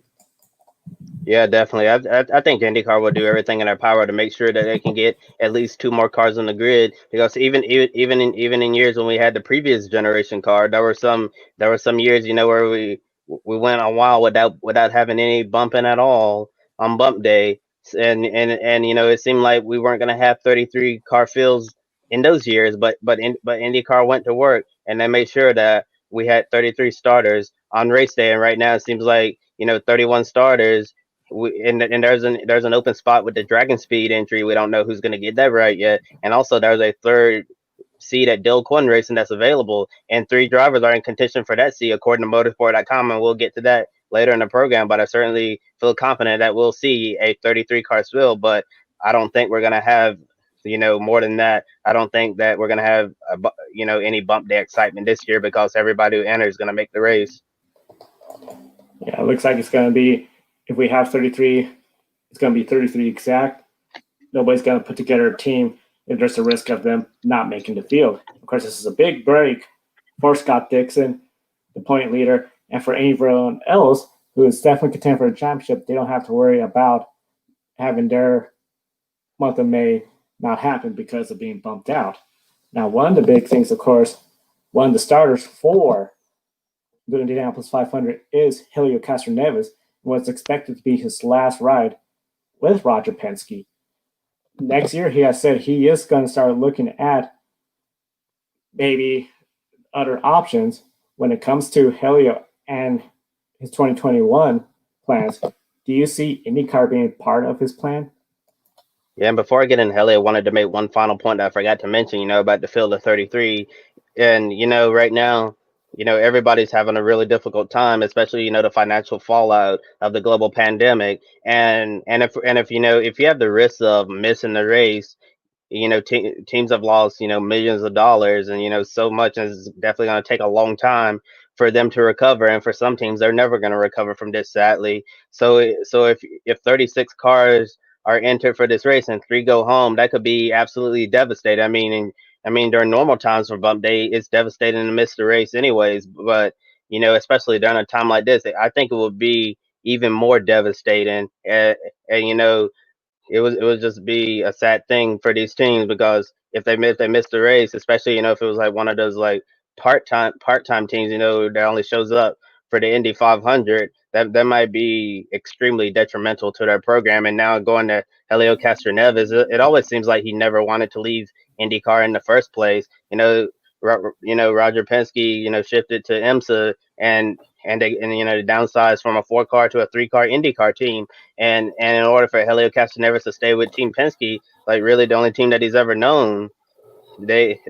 Yeah, definitely. I think IndyCar will do everything in their power to make sure that they can get at least 2 more cars on the grid. Because even in years when we had the previous generation car, there were some years, where we went a while without having any bumping at all on bump day, and it seemed like we weren't going to have 33 car fields in those years. But IndyCar went to work and they made sure that we had 33 starters on race day, and right now it seems like 31 starters. And there's an open spot with the Dragon Speed entry. We don't know who's going to get that right yet. And also there's a third seat at Dale Quinn Racing that's available, and 3 drivers are in contention for that seat according to motorsport.com, and we'll get to that later in the program. But I certainly feel confident that we'll see a 33 car field, but I don't think we're going to have more than that. I don't think that we're going to have any bump day excitement this year because everybody who enters is going to make the race. Yeah, it looks like it's going to be, if we have 33, it's going to be 33 exact. Nobody's going to put together a team if there's a risk of them not making the field. Of course, this is a big break for Scott Dixon, the point leader, and for anyone else who is definitely contending for a championship. They don't have to worry about having their month of May not happen because of being bumped out. Now, one of the big things, of course, one of the starters for the Indianapolis 500 is Helio Castroneves, what's expected to be his last ride with Roger Penske. Next year, he has said he is going to start looking at maybe other options when it comes to Helio and his 2021 plans. Do you see IndyCar being part of his plan? Yeah, and before I get in Helio, I wanted to make one final point that I forgot to mention, about the field of 33. And, right now, everybody's having a really difficult time, especially, the financial fallout of the global pandemic. And if you have the risk of missing the race, teams have lost, millions of dollars, and, so much, and it's definitely going to take a long time for them to recover. And for some teams, they're never going to recover from this, sadly. So if 36 cars are entered for this race and 3 go home, that could be absolutely devastating. I mean, during normal times for bump day, it's devastating to miss the race anyways. But, especially during a time like this, I think it would be even more devastating. And it would just be a sad thing for these teams, because if they miss the race, especially, if it was like one of those like part-time teams, that only shows up for the Indy 500, that might be extremely detrimental to their program. And now going to Helio Castroneves, it always seems like he never wanted to leave IndyCar in the first place. Roger Penske, shifted to IMSA and the downsize from a 4-car to a 3-car IndyCar team. And in order for Helio Castroneves to stay with Team Penske, like really the only team that he's ever known, they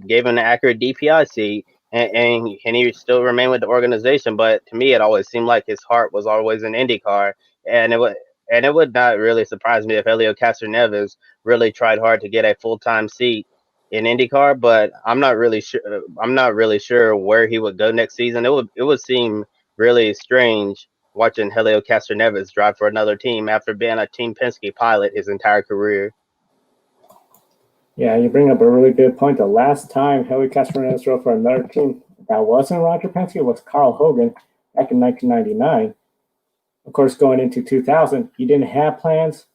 gave him an accurate DPI seat, and he still remained with the organization. But to me, it always seemed like his heart was always in IndyCar, and it would not really surprise me if Helio Castroneves really tried hard to get a full-time seat in IndyCar. But I'm not really sure where he would go next season. It would seem really strange watching Helio Castroneves drive for another team after being a Team Penske pilot his entire career. Yeah, you bring up a really good point. The last time Helio Castroneves drove for another team that wasn't Roger Penske was Carl Hogan back in 1999. Of course, going into 2000, he didn't have plans.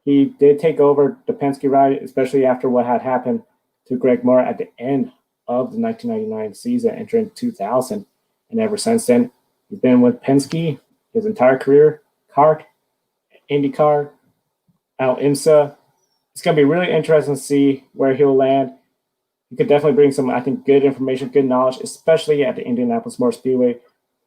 He did take over the Penske ride, especially after what had happened to Greg Moore at the end of the 1999 season, entering 2000. And ever since then, he's been with Penske his entire career, kart, IndyCar, now IMSA. It's going to be really interesting to see where he'll land. He could definitely bring some, I think, good information, good knowledge, especially at the Indianapolis Motor Speedway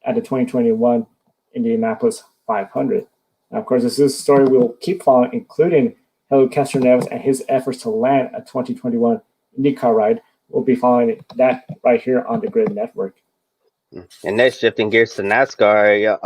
at the 2021 Indianapolis 500. Now, of course, this is a story we'll keep following, including Helio Castroneves and his efforts to land a 2021 IndyCar ride. We'll be following that right here on the Grid Network. And next, shifting gears to NASCAR,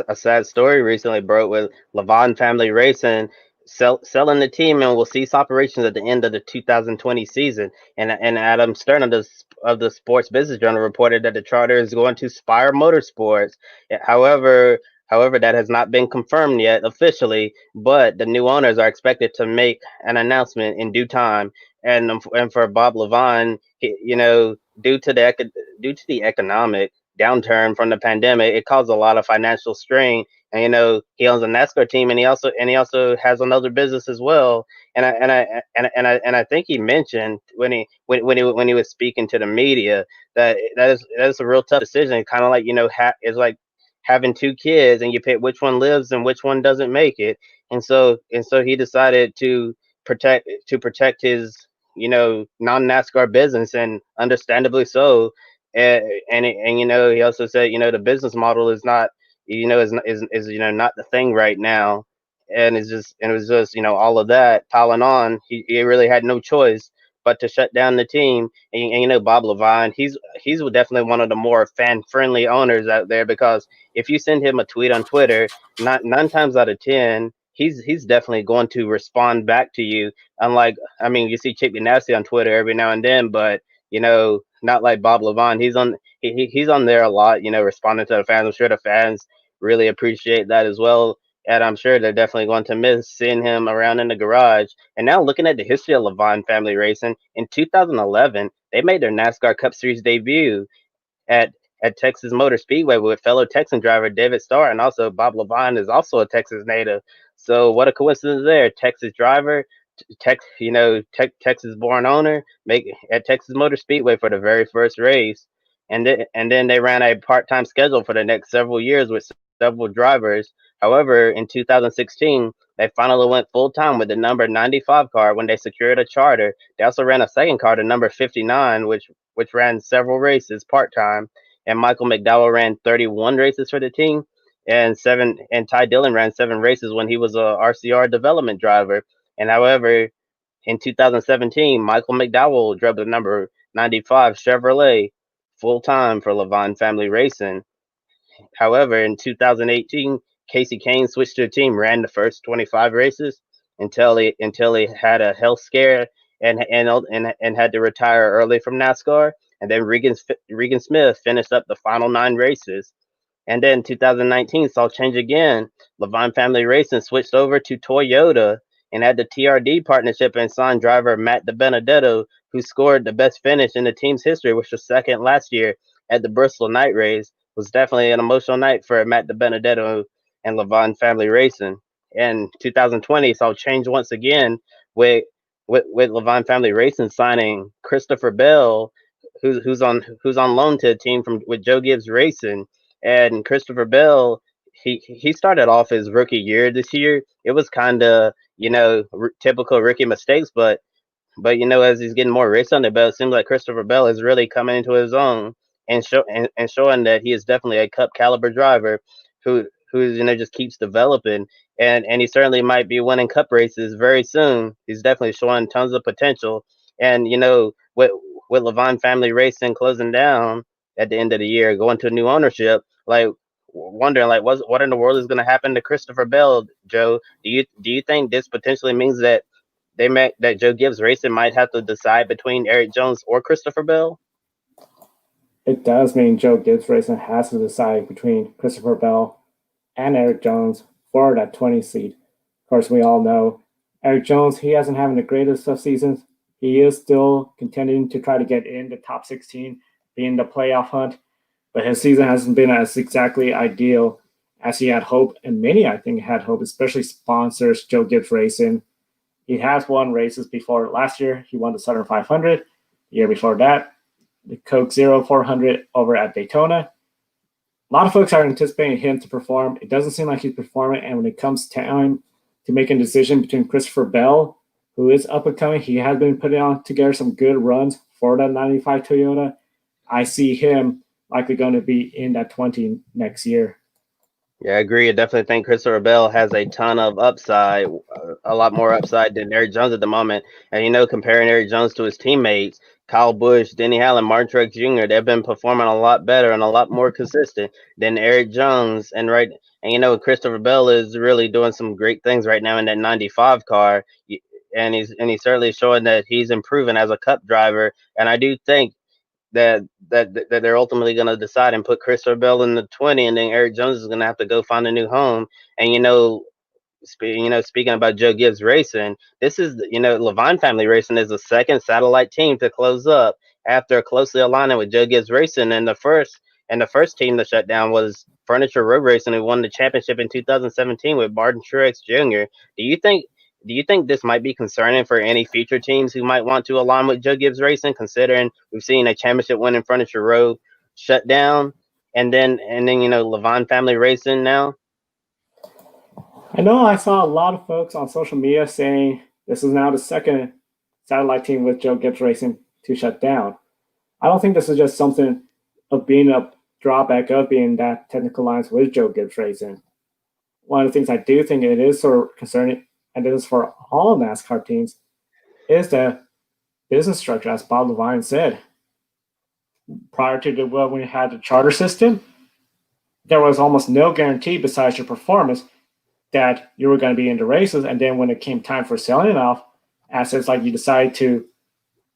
a sad story recently broke with Levine Family Racing selling the team and will cease operations at the end of the 2020 season. And Adam Stern of the Sports Business Journal reported that the charter is going to Spire Motorsports. However, that has not been confirmed yet officially, but the new owners are expected to make an announcement in due time. And for Bob Levine, due to the economic downturn from the pandemic, it caused a lot of financial strain. And he owns a NASCAR team, and he also has another business as well. And I think he mentioned when he was speaking to the media that is a real tough decision. Kind of like it's like having two kids and you pick which one lives and which one doesn't make it. And so he decided to protect his non-NASCAR business, and understandably so. And he also said the business model is not not the thing right now, and it was just all of that piling on. He really had no choice but to shut down the team. And Bob Levine, he's definitely one of the more fan friendly owners out there, because if you send him a tweet on Twitter, nine times out of 10, he's definitely going to respond back to you. Unlike, you see Chip Ganassi on Twitter every now and then, but not like Bob Levine. He's on there a lot, responding to the fans. I'm sure the fans really appreciate that as well. And I'm sure they're definitely going to miss seeing him around in the garage. And now, looking at the history of Levine Family Racing, in 2011, they made their NASCAR Cup Series debut at Texas Motor Speedway with fellow Texan driver David Starr, and also Bob Levine is also a Texas native. So what a coincidence there! Texas driver, Texas-born owner, make at Texas Motor Speedway for the very first race, and then they ran a part-time schedule for the next several years with several drivers. However, in 2016, they finally went full-time with the number 95 car when they secured a charter. They also ran a second car, the number 59, which ran several races part-time. And Michael McDowell ran 31 races for the team, and Ty Dillon ran 7 races when he was a RCR development driver. And however, in 2017, Michael McDowell drove the number 95 Chevrolet full-time for Levine Family Racing. However, in 2018, Casey Kane switched to the team, ran the first 25 races until he had a health scare and had to retire early from NASCAR. And then Regan Smith finished up the final 9 races. And then 2019 saw change again. Levine Family Racing switched over to Toyota and had the TRD partnership and signed driver Matt DiBenedetto, who scored the best finish in the team's history, which was second last year at the Bristol night race. It was definitely an emotional night for Matt DiBenedetto and Levine Family Racing. And 2020 saw change once again with Levine Family Racing signing Christopher Bell, who's on loan to a team with Joe Gibbs Racing. And Christopher Bell, he started off his rookie year this year. It was kind of typical rookie mistakes, but as he's getting more race on the belt, it seems like Christopher Bell is really coming into his own and showing that he is definitely a Cup caliber driver who just keeps developing, and he certainly might be winning Cup races very soon. He's definitely showing tons of potential. And with Levine Family Racing closing down at the end of the year, going to a new ownership, wondering what in the world is going to happen to Christopher Bell, Joe? Do you think this potentially means that that Joe Gibbs Racing might have to decide between Eric Jones or Christopher Bell? It does mean Joe Gibbs Racing has to decide between Christopher Bell and Eric Jones for that 20 seed. Of course, we all know Eric Jones, he hasn't having the greatest of seasons. He is still contending to try to get in the top 16, be in the playoff hunt, but his season hasn't been as exactly ideal as he had hoped, and many, I think, had hoped, especially sponsors Joe Gibbs Racing. He has won races before. Last year, he won the Southern 500. The year before that, the Coke Zero 400 over at Daytona. A lot of folks are anticipating him to perform. It doesn't seem like he's performing, and when it comes time to make a decision between Christopher Bell, who is up and coming, he has been putting on together some good runs for that 95 Toyota. I see him likely going to be in that 20 next year. Yeah, I agree. I definitely think Christopher Bell has a ton of upside, a lot more upside than Eric Jones at the moment. And comparing Eric Jones to his teammates, Kyle Busch, Denny Hamlin, Martin Truex Jr., they've been performing a lot better and a lot more consistent than Eric Jones. And Christopher Bell is really doing some great things right now in that '95 car, and he's certainly showing that he's improving as a Cup driver. And I do think that they're ultimately going to decide and put Christopher Bell in the 20, and then Eric Jones is going to have to go find a new home. And speaking about Joe Gibbs Racing, this is Levine Family Racing is the second satellite team to close up after closely aligning with Joe Gibbs Racing. And the first team to shut down was Furniture Road Racing, who won the championship in 2017 with Martin Truex Jr. Do you think do you think this might be concerning for any future teams who might want to align with Joe Gibbs Racing, considering we've seen a championship winning Furniture Road shut down, and then Levine Family Racing now? I know I saw a lot of folks on social media saying this is now the second satellite team with Joe Gibbs Racing to shut down. I don't think this is just something of being a drawback of being that technical alliance with Joe Gibbs Racing. One of the things I do think it is sort of concerning, and it is for all NASCAR teams, is the business structure, as Bob Levine said. Prior to when we had the charter system, there was almost no guarantee besides your performance that you were going to be in the races. And then when it came time for selling off assets, like you decide to,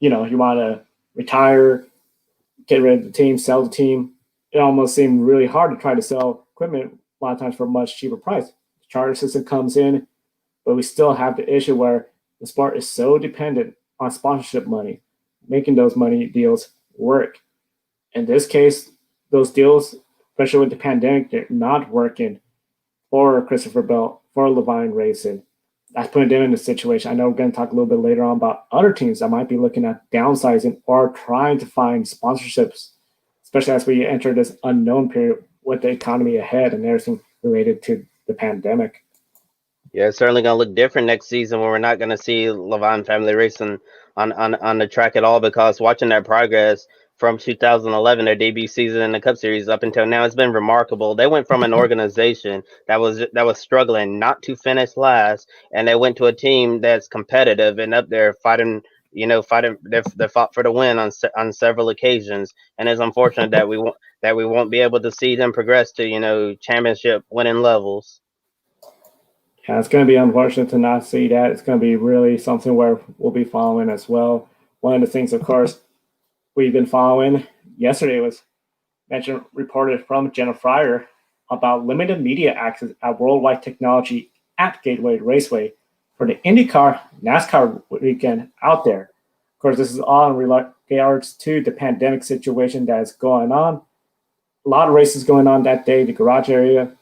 you want to retire, get rid of the team, sell the team, it almost seemed really hard to try to sell equipment a lot of times for a much cheaper price. The charter system comes in, but we still have the issue where the sport is so dependent on sponsorship money, making those money deals work. In this case, those deals, especially with the pandemic, they're not working for Christopher Bell, for Levine Racing. That's putting them in a situation. I know we're going to talk a little bit later on about other teams that might be looking at downsizing or trying to find sponsorships, especially as we enter this unknown period with the economy ahead and everything related to the pandemic. Yeah, it's certainly going to look different next season when we're not going to see Levine Family Racing on the track at all, because watching their progress from 2011, their debut season in the Cup Series, up until now, it's been remarkable. They went from an organization that was struggling not to finish last, and they went to a team that's competitive and up there fighting. Fighting. They fought for the win on several occasions, and it's unfortunate that we won't be able to see them progress to championship winning levels. Yeah, it's going to be unfortunate to not see that. It's going to be really something where we'll be following as well. One of the things, of course, we've been following yesterday was reported from Jenna Fryer about limited media access at Worldwide Technology at Gateway Raceway for the IndyCar NASCAR weekend out there. Of course, this is all in regards to the pandemic situation that is going on. A lot of races going on that day. The garage area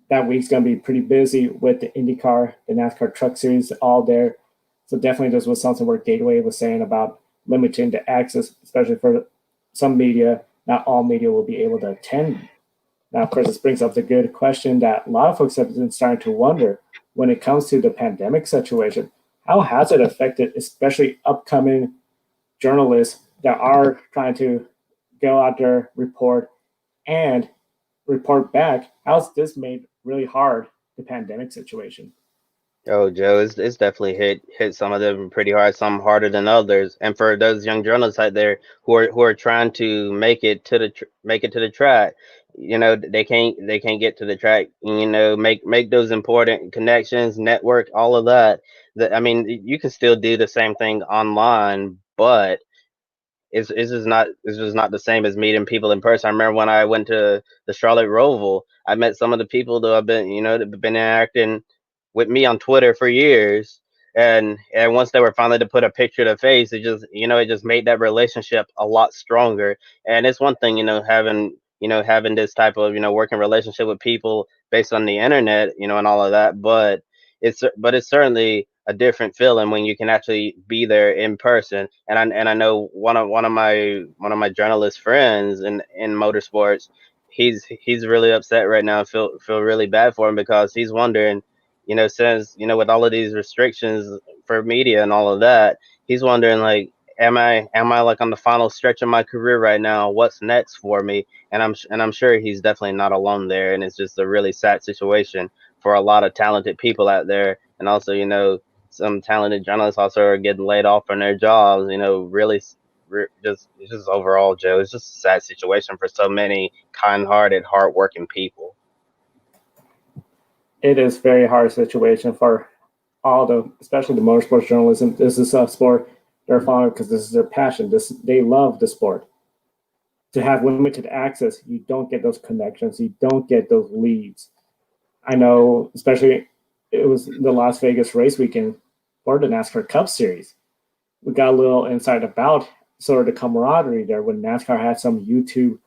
that week's going to be pretty busy with the IndyCar, the NASCAR Truck Series, all there. So definitely this was something where Gateway was saying about limiting the access, especially for some media. Not all media will be able to attend. Now, of course, this brings up the good question that a lot of folks have been starting to wonder when it comes to the pandemic situation. How has it affected, especially upcoming journalists that are trying to go out there, report, and report back? How's this made really hard, the pandemic situation? Oh, Joe, it's definitely hit some of them pretty hard, some harder than others. And for those young journalists out there who are trying to make it to the track, they can't get to the track. Make those important connections, network, all of that. I mean, you can still do the same thing online, but it's just not the same as meeting people in person. I remember when I went to the Charlotte Roval, I met some of the people that have been interacting with me on Twitter for years. And once they were finally to put a picture to face, it just made that relationship a lot stronger. And it's one thing, having this type of, working relationship with people based on the internet, and all of that, but it's certainly a different feeling when you can actually be there in person. And I know one of my journalist friends in motorsports, he's really upset right now. Feel really bad for him, because he's wondering, since with all of these restrictions for media and all of that, he's wondering, like, am I like on the final stretch of my career right now? What's next for me? And I'm sure he's definitely not alone there, and it's just a really sad situation for a lot of talented people out there, and also some talented journalists also are getting laid off from their jobs. Really, just overall, Joe, it's just a sad situation for so many kind-hearted, hardworking people. It is very hard situation for especially the motorsports journalism. This is a sport they're following because this is their passion. They love the sport. To have limited access, you don't get those connections. You don't get those leads. I know, especially it was the Las Vegas race weekend for the NASCAR Cup Series. We got a little insight about sort of the camaraderie there when NASCAR had some YouTube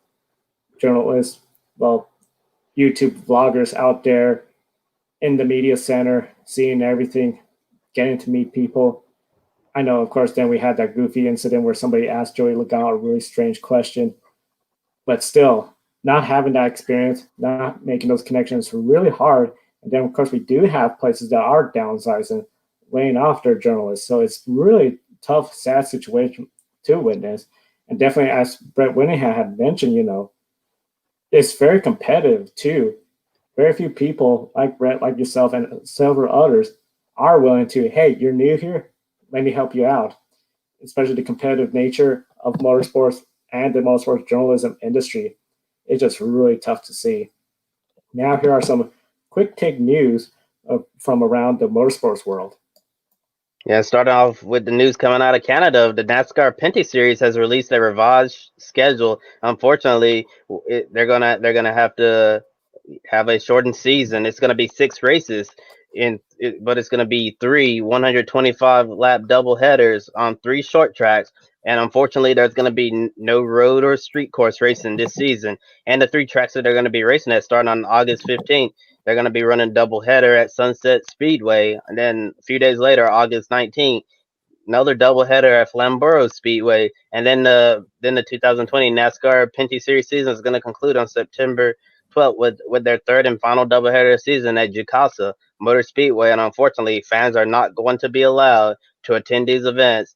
journalists, YouTube vloggers out there in the media center, seeing everything, getting to meet people. I know, of course, then we had that goofy incident where somebody asked Joey Logano a really strange question, but still, not having that experience, not making those connections really hard. And then, of course, we do have places that are downsizing, laying off their journalists. So it's really tough, sad situation to witness. And definitely, as Brett Winningham had mentioned, it's very competitive too. Very few people like Brett, like yourself, and several others are willing to, hey, you're new here, let me help you out. Especially the competitive nature of motorsports and the motorsports journalism industry. It's just really tough to see. Now, here are some quick take news from around the motorsports world. Yeah, starting off with the news coming out of Canada, the NASCAR Pinty Series has released a revised schedule. Unfortunately, they're gonna have to have a shortened season. It's gonna be 6 races, but it's gonna be 3 125 lap double headers on 3 short tracks. And unfortunately, there's going to be no road or street course racing this season. And the 3 tracks that they're going to be racing at starting on August 15th, they're going to be running double header at Sunset Speedway. And then a few days later, August 19th, another double header at Flamborough Speedway. And then the 2020 NASCAR Pinty Series season is going to conclude on September 12th with their 3rd and final doubleheader season at Jukasa Motor Speedway. And unfortunately, fans are not going to be allowed to attend these events.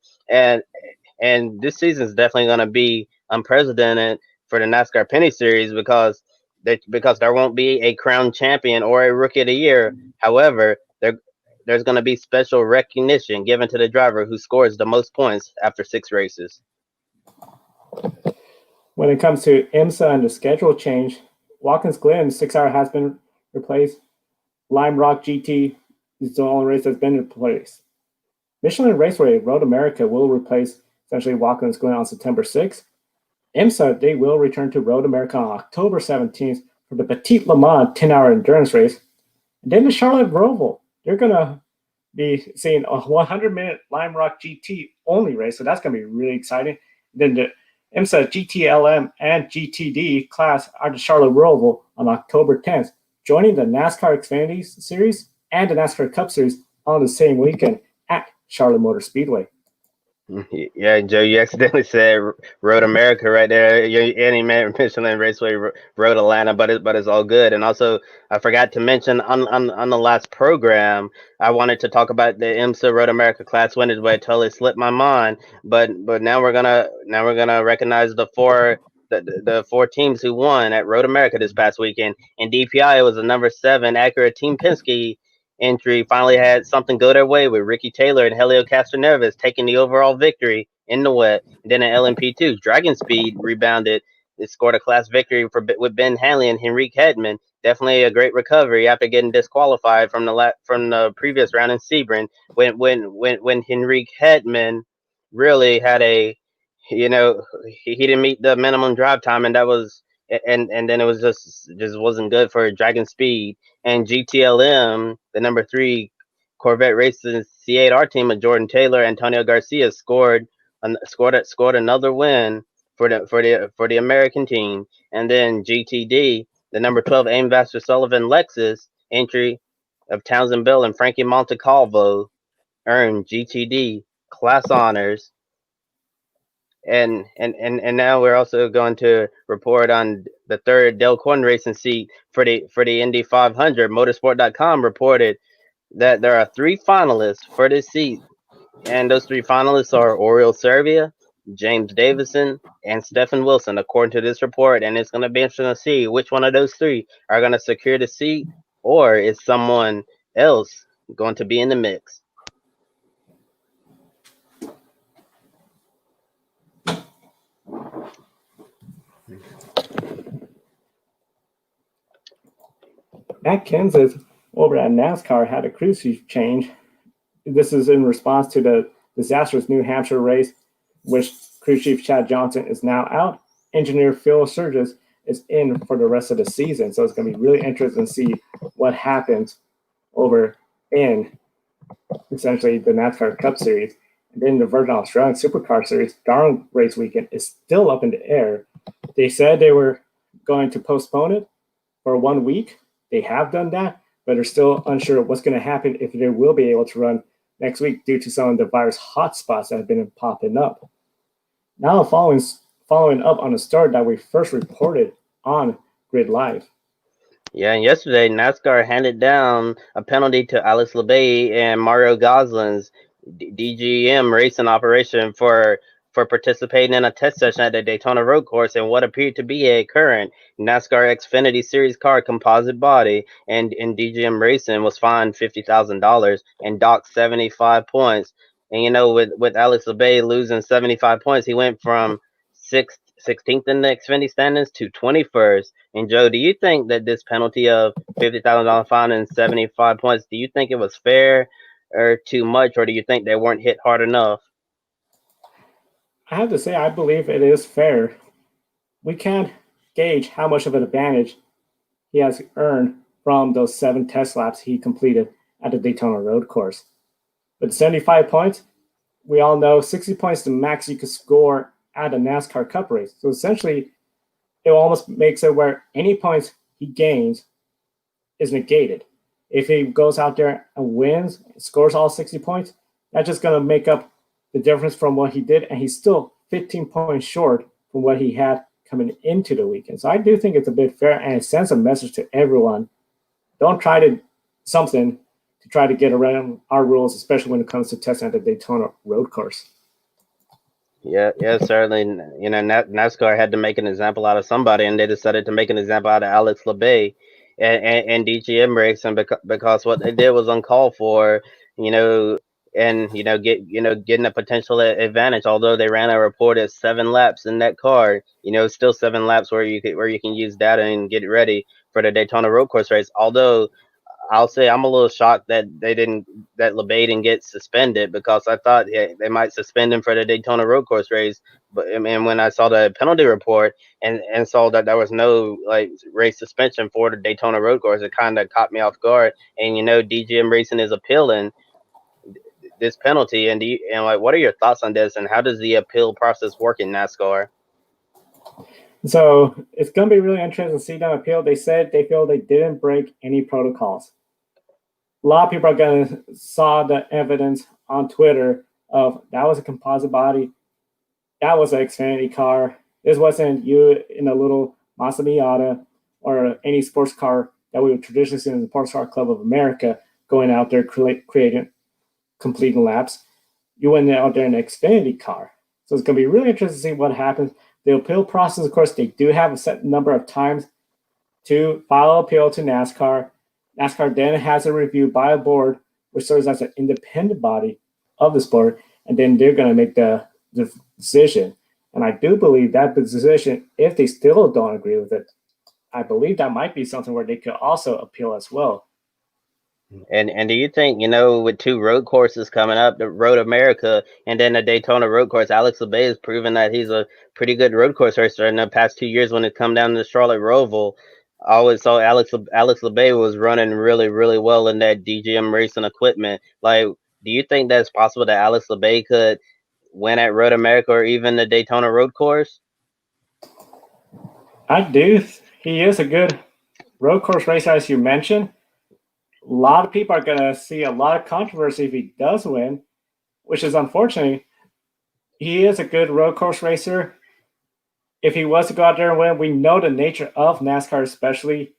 And this season is definitely going to be unprecedented for the NASCAR Pinty Series because there won't be a crowned champion or a rookie of the year. However, there's going to be special recognition given to the driver who scores the most points after 6 races. When it comes to IMSA and the schedule change, Watkins Glen 6 hour has been replaced. Lime Rock GT is the only race that's been replaced. Michelin Raceway Road America will replace essentially Watkins Glen on September 6th. IMSA, they will return to Road America on October 17th for the Petit Le Mans 10-hour endurance race. And then the Charlotte Roval, they're going to be seeing a 100-minute Lime Rock GT only race, so that's going to be really exciting. Then the IMSA GTLM and GTD class are the Charlotte Roval on October 10th, joining the NASCAR Xfinity Series and the NASCAR Cup Series on the same weekend at Charlotte Motor Speedway. Yeah, Joe, you accidentally said Road America right there. Any Michelin Raceway Road Atlanta, but it's all good. And also, I forgot to mention on the last program, I wanted to talk about the IMSA Road America Class winners, but it totally slipped my mind. But now we're gonna recognize the 4 teams who won at Road America this past weekend. In DPI, it was the number 7 Acura Team Penske entry finally had something go their way with Ricky Taylor and Helio Castroneves taking the overall victory in the wet. And then in LMP2, Dragon Speed rebounded. It scored a class victory with Ben Hanley and Henrique Hedman. Definitely a great recovery after getting disqualified from the previous round in Sebring when Henrique Hedman really had he didn't meet the minimum drive time, and that was and then it was just wasn't good for Dragon Speed. And GTLM, the number 3 Corvette Racing C8R team of Jordan Taylor, Antonio Garcia scored another win for the American team. And then GTD, the number 12 Aim Vaster Sullivan Lexus entry of Townsend Bell and Frankie Montecalvo earned GTD class honors. And now we're also going to report on the 3rd Del Corn Racing seat for the Indy 500. Motorsport.com reported that there are 3 finalists for this seat And those three finalists are Oriol Servia, James Davison, and Stephen Wilson, according to this report. And it's going to be interesting to see which one of those three are going to secure the seat, or is someone else going to be in the mix. Matt Kenseth over at NASCAR had a crew chief change. This is in response to the disastrous New Hampshire race, which crew chief Chad Johnson is now out. Engineer Phil Sturgis is in for the rest of the season. So it's going to be really interesting to see what happens over in essentially the NASCAR Cup Series. And then the Virgin Australian Supercar Series, Darwin race weekend, is still up in the air. They said they were going to postpone it for 1 week. They have done that, but they're still unsure of what's going to happen if they will be able to run next week due to some of the virus hotspots that have been popping up. Now, following up on a story that we first reported on Grid Live. Yeah, and yesterday NASCAR handed down a penalty to Alex Labate and Mario Gosselin's DGM racing operation for participating in a test session at the Daytona Road Course in what appeared to be a current NASCAR Xfinity Series car composite body, and DGM Racing was fined $50,000 and docked 75 points. And with Alex Labate losing 75 points, he went from 16th in the Xfinity standings to 21st. And Joe, do you think that this penalty of $50,000 fine and 75 points, do you think it was fair or too much, or do you think they weren't hit hard enough? I have to say, I believe it is fair. We can't gauge how much of an advantage he has earned from those 7 test laps he completed at the Daytona Road Course. But 75 points, we all know 60 points is the max you could score at a NASCAR Cup race. So essentially, it almost makes it where any points he gains is negated. If he goes out there and wins, scores all 60 points, that's just going to make up the difference from what he did, and he's still 15 points short from what he had coming into the weekend. So I do think it's a bit fair, and it sends a message to everyone. Don't try to try to get around our rules, especially when it comes to testing at the Daytona Road Course. Yeah, certainly. NASCAR had to make an example out of somebody, and they decided to make an example out of Alex Labate and DGM Racing because what they did was uncalled for. And getting a potential advantage. Although they ran a reported 7 laps in that car, still 7 laps where you can use data and get ready for the Daytona Road Course race. Although I'll say I'm a little shocked that Labate didn't get suspended, because I thought they might suspend him for the Daytona Road Course race. But when I saw the penalty report and saw that there was no race suspension for the Daytona Road Course, it kind of caught me off guard. And DGM Racing is appealing this penalty, and what are your thoughts on this, and how does the appeal process work in NASCAR? So it's going to be really interesting to see them appeal. They said they feel they didn't break any protocols. A lot of people are going to saw the evidence on Twitter of that was a composite body, that was an Xfinity car. This wasn't you in a little Mazda Miata or any sports car that we would traditionally see in the Sports Car Club of America going out there completing laps. You went out there in an Xfinity car. So it's going to be really interesting to see what happens. The appeal process, of course, they do have a set number of times to file an appeal to NASCAR. NASCAR then has a review by a board, which serves as an independent body of the sport, and then they're going to make the decision. And I do believe that the decision, if they still don't agree with it, I believe that might be something where they could also appeal as well. And do you think, with 2 road courses coming up, the Road America and then the Daytona Road Course, Alex Labate has proven that he's a pretty good road course racer in the past 2 years when it come down to the Charlotte Roval. I always saw Alex Labate was running really, really well in that DGM racing equipment. Do you think that's possible that Alex Labate could win at Road America or even the Daytona Road Course? I do. He is a good road course racer, as you mentioned. A lot of people are going to see a lot of controversy if he does win, which is unfortunate. He is a good road course racer. If he was to go out there and win, we know the nature of NASCAR especially.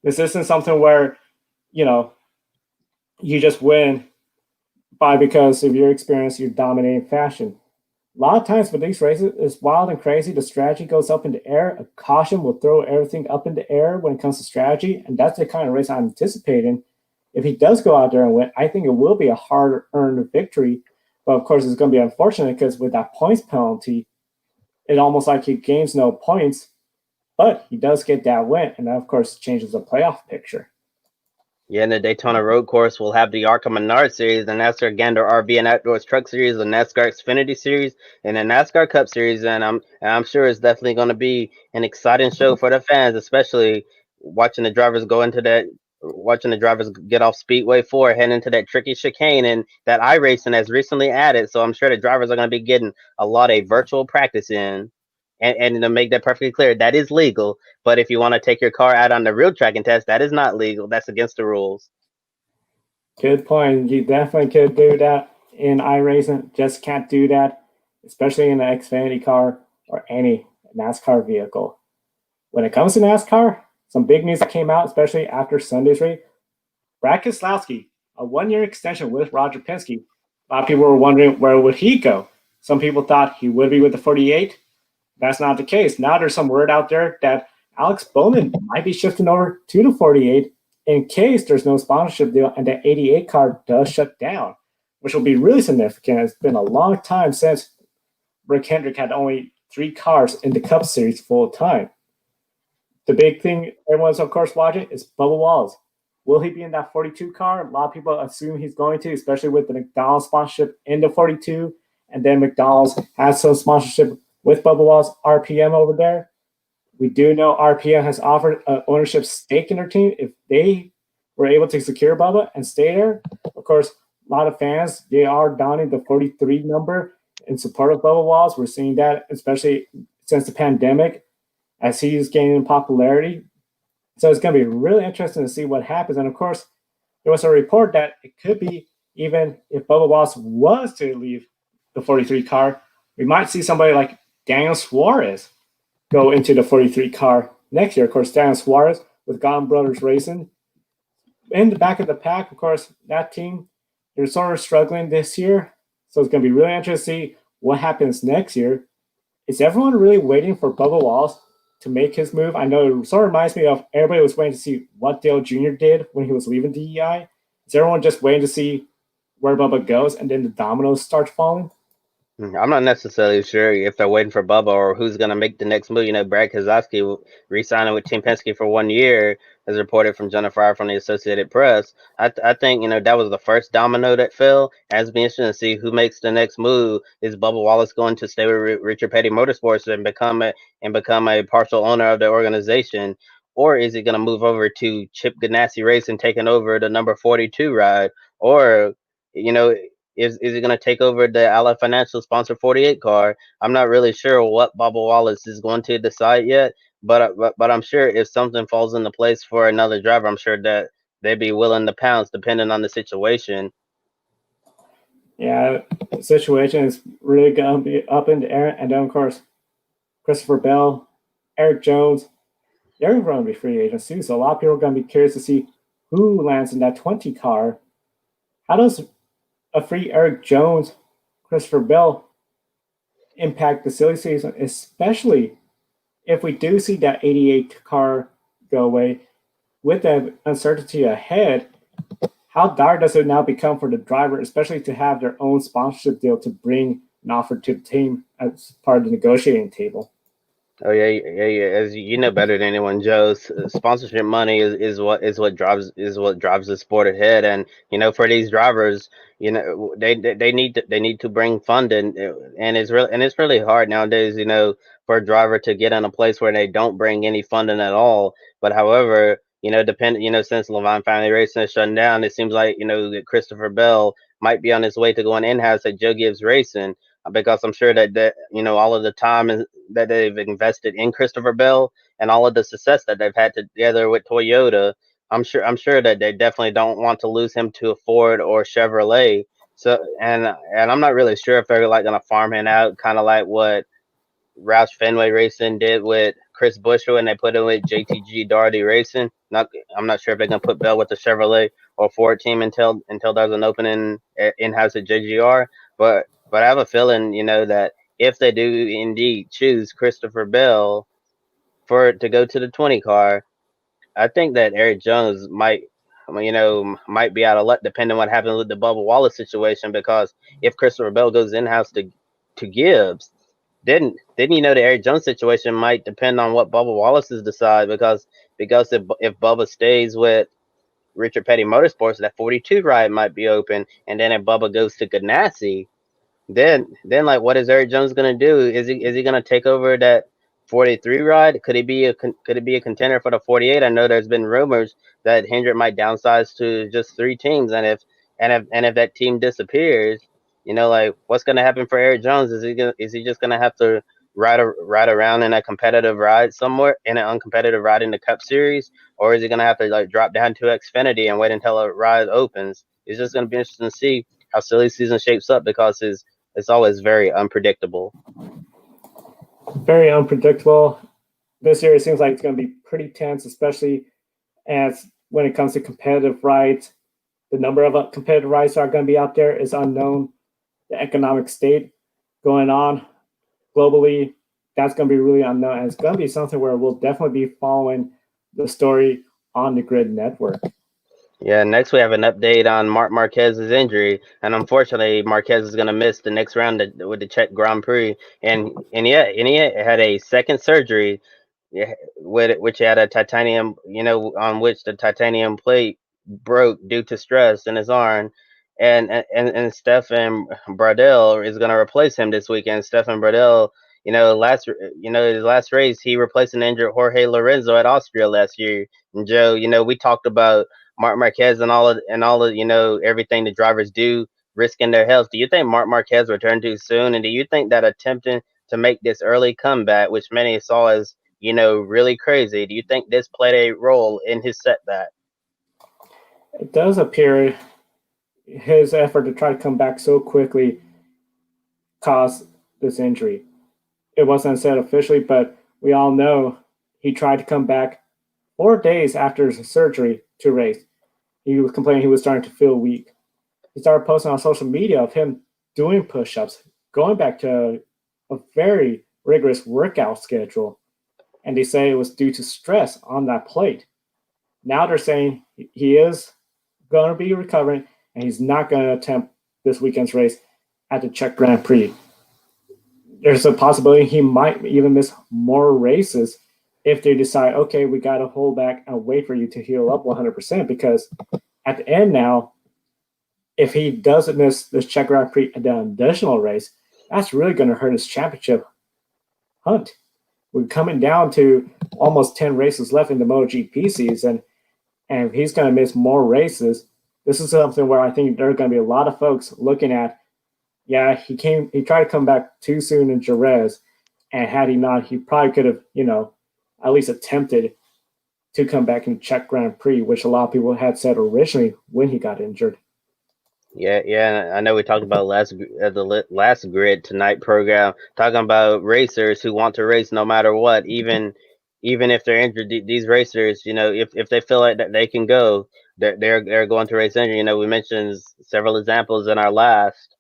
This isn't something where, you just win Probably because of your experience, you dominating fashion. A lot of times with these races, it's wild and crazy. The strategy goes up in the air. A caution will throw everything up in the air when it comes to strategy, and that's the kind of race I'm anticipating. If he does go out there and win, I think it will be a hard-earned victory. But of course, it's going to be unfortunate because with that points penalty, it's almost like he gains no points, but he does get that win, and that of course changes the playoff picture. Yeah, in the Daytona Road Course, we'll have the ARCA Menard Series, the NASCAR Gander RV and Outdoors Truck Series, the NASCAR Xfinity Series, and the NASCAR Cup Series. And I'm sure it's definitely going to be an exciting show for the fans, especially watching the drivers get off Speedway 4, heading into that tricky chicane, and that iRacing has recently added. So I'm sure the drivers are going to be getting a lot of virtual practice in. And to make that perfectly clear, that is legal. But if you want to take your car out on the real track and test, that is not legal. That's against the rules. Good point. You definitely could do that in iRacing. Just can't do that, especially in an Xfinity car or any NASCAR vehicle. When it comes to NASCAR, some big news that came out, especially after Sunday's race. Brad Keselowski, a one-year extension with Roger Penske. A lot of people were wondering where would he go. Some people thought he would be with the 48. That's not the case. Now there's some word out there that Alex Bowman might be shifting over to the 48 in case there's no sponsorship deal and the 88 car does shut down, which will be really significant. It's been a long time since Rick Hendrick had only 3 cars in the Cup Series full time. The big thing everyone's, of course, watching is Bubba Wallace. Will he be in that 42 car? A lot of people assume he's going to, especially with the McDonald's sponsorship in the 42. And then McDonald's has some sponsorship with Bubba Wallace, RPM over there. We do know RPM has offered an ownership stake in their team if they were able to secure Bubba and stay there. Of course, a lot of fans, they are donning the 43 number in support of Bubba Wallace. We're seeing that, especially since the pandemic, as he's gaining popularity. So it's going to be really interesting to see what happens. And of course, there was a report that it could be, even if Bubba Wallace was to leave the 43 car, we might see somebody like Daniel Suarez go into the 43 car next year. Of course, Daniel Suarez with Gone Brothers Racing. In the back of the pack, of course, that team, they're sort of struggling this year. So it's going to be really interesting to see what happens next year. Is everyone really waiting for Bubba Wallace to make his move? I know it sort of reminds me of everybody was waiting to see what Dale Jr. did when he was leaving DEI. Is everyone just waiting to see where Bubba goes and then the dominoes start falling? I'm not necessarily sure if they're waiting for Bubba or who's going to make the next move. Brad Keselowski re-signing with Team Penske for 1 year, as reported from Jennifer from the Associated Press. I think, that was the first domino that fell. As be interesting to see who makes the next move. Is Bubba Wallace going to stay with Richard Petty Motorsports and become a partial owner of the organization? Or is he going to move over to Chip Ganassi Racing, taking over the number 42 ride? Or, is he going to take over the Ally Financial sponsor 48 car? I'm not really sure what Bubba Wallace is going to decide yet, but I'm sure if something falls into place for another driver, I'm sure that they'd be willing to pounce depending on the situation. Yeah, the situation is really going to be up in the air. And then, of course, Christopher Bell, Eric Jones, they're going to be free agents too. So a lot of people are going to be curious to see who lands in that 20 car. How does a free Eric Jones, Christopher Bell impact the silly season, especially if we do see that 88 car go away with the uncertainty ahead? How dire does it now become for the driver, especially to have their own sponsorship deal to bring an offer to the team as part of the negotiating table? Oh yeah. As you know better than anyone, Joe, sponsorship money is what drives the sport ahead. And for these drivers, they need to bring funding, and it's really hard nowadays, for a driver to get in a place where they don't bring any funding at all. But however, since Levine Family Racing is shutting down, it seems like that Christopher Bell might be on his way to going in-house at Joe Gibbs Racing. Because I'm sure that all of the time that they've invested in Christopher Bell and all of the success that they've had together with Toyota, I'm sure that they definitely don't want to lose him to a Ford or Chevrolet. So and I'm not really sure if they're gonna farm him out, kind of like what Roush Fenway Racing did with Chris Buescher and they put him with JTG Daugherty Racing. I'm not sure if they're gonna put Bell with the Chevrolet or Ford team until there's an opening in-house at JGR. But I have a feeling, that if they do indeed choose Christopher Bell to go to the 20 car, I think that Eric Jones might be out of luck depending on what happens with the Bubba Wallace situation. Because if Christopher Bell goes in-house to Gibbs, then the Eric Jones situation might depend on what Bubba Wallace's decide. Because if Bubba stays with Richard Petty Motorsports, that 42 ride might be open, and then if Bubba goes to Ganassi, then like, what is Eric Jones gonna do? Is he gonna take over that 43 ride? Could he be a contender for the 48? I know there's been rumors that Hendrick might downsize to just 3 teams, and if that team disappears, like, what's gonna happen for Eric Jones? Is he just gonna have to ride around in a competitive ride somewhere, in an uncompetitive ride in the Cup Series, or is he gonna have to like drop down to Xfinity and wait until a ride opens? It's just gonna be interesting to see how silly season shapes up, because it's always very unpredictable. Very unpredictable. This year it seems like it's going to be pretty tense, especially as when it comes to competitive rides. The number of competitive rides that are going to be out there is unknown. The economic state going on globally, that's going to be really unknown. And it's going to be something where we'll definitely be following the story on the Grid Network. Yeah, next we have an update on Marc Marquez's injury, and unfortunately, Marquez is going to miss the next round with the Czech Grand Prix, and he had a second surgery, which had a titanium, on which the titanium plate broke due to stress in his arm, and Stefan Bradl is going to replace him this weekend. Stefan Bradl, his last race, he replaced an injured Jorge Lorenzo at Austria last year. And Joe, we talked about Marc Marquez and all of everything the drivers do, risking their health. Do you think Marc Marquez returned too soon? And do you think that attempting to make this early comeback, which many saw as really crazy, do you think this played a role in his setback? It does appear his effort to try to come back so quickly caused this injury. It wasn't said officially, but we all know he tried to come back 4 days after his surgery to race. He was complaining he was starting to feel weak. He started posting on social media of him doing push-ups, going back to a very rigorous workout schedule. And they say it was due to stress on that plate. Now they're saying he is going to be recovering and he's not going to attempt this weekend's race at the Czech Grand Prix. There's a possibility he might even miss more races if they decide, okay, we got to hold back and wait for you to heal up 100%, because at the end now, if he doesn't miss this Czech Grand Prix and an additional race, that's really going to hurt his championship hunt. We're coming down to almost 10 races left in the MotoGP season, and if he's going to miss more races, this is something where I think there are going to be a lot of folks looking at, yeah, he tried to come back too soon in Jerez, and had he not, he probably could have, at least attempted to come back in the Czech Grand Prix, which a lot of people had said originally when he got injured. Yeah. I know we talked about the last Grid Tonight program, talking about racers who want to race no matter what, even if they're injured. These racers, if they feel like that they can go, they're going to race injured. We mentioned several examples in our last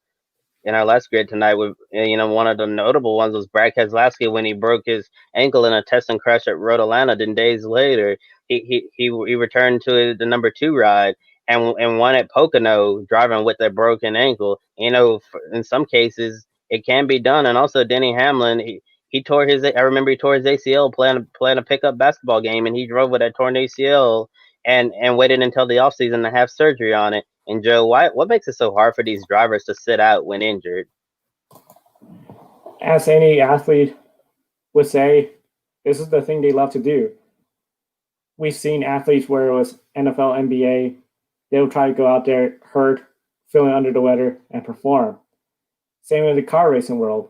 Grid Tonight. With one of the notable ones was Brad Keselowski when he broke his ankle in a testing crash at Road Atlanta. Then days later, he returned to the number 2 ride and won at Pocono, driving with a broken ankle. In some cases it can be done. And also Denny Hamlin, he tore his ACL playing a pickup basketball game, and he drove with a torn ACL and waited until the offseason to have surgery on it. And Joe, what makes it so hard for these drivers to sit out when injured? As any athlete would say, this is the thing they love to do. We've seen athletes where it was NFL, NBA, they'll try to go out there hurt, feeling under the weather, and perform. Same in the car racing world.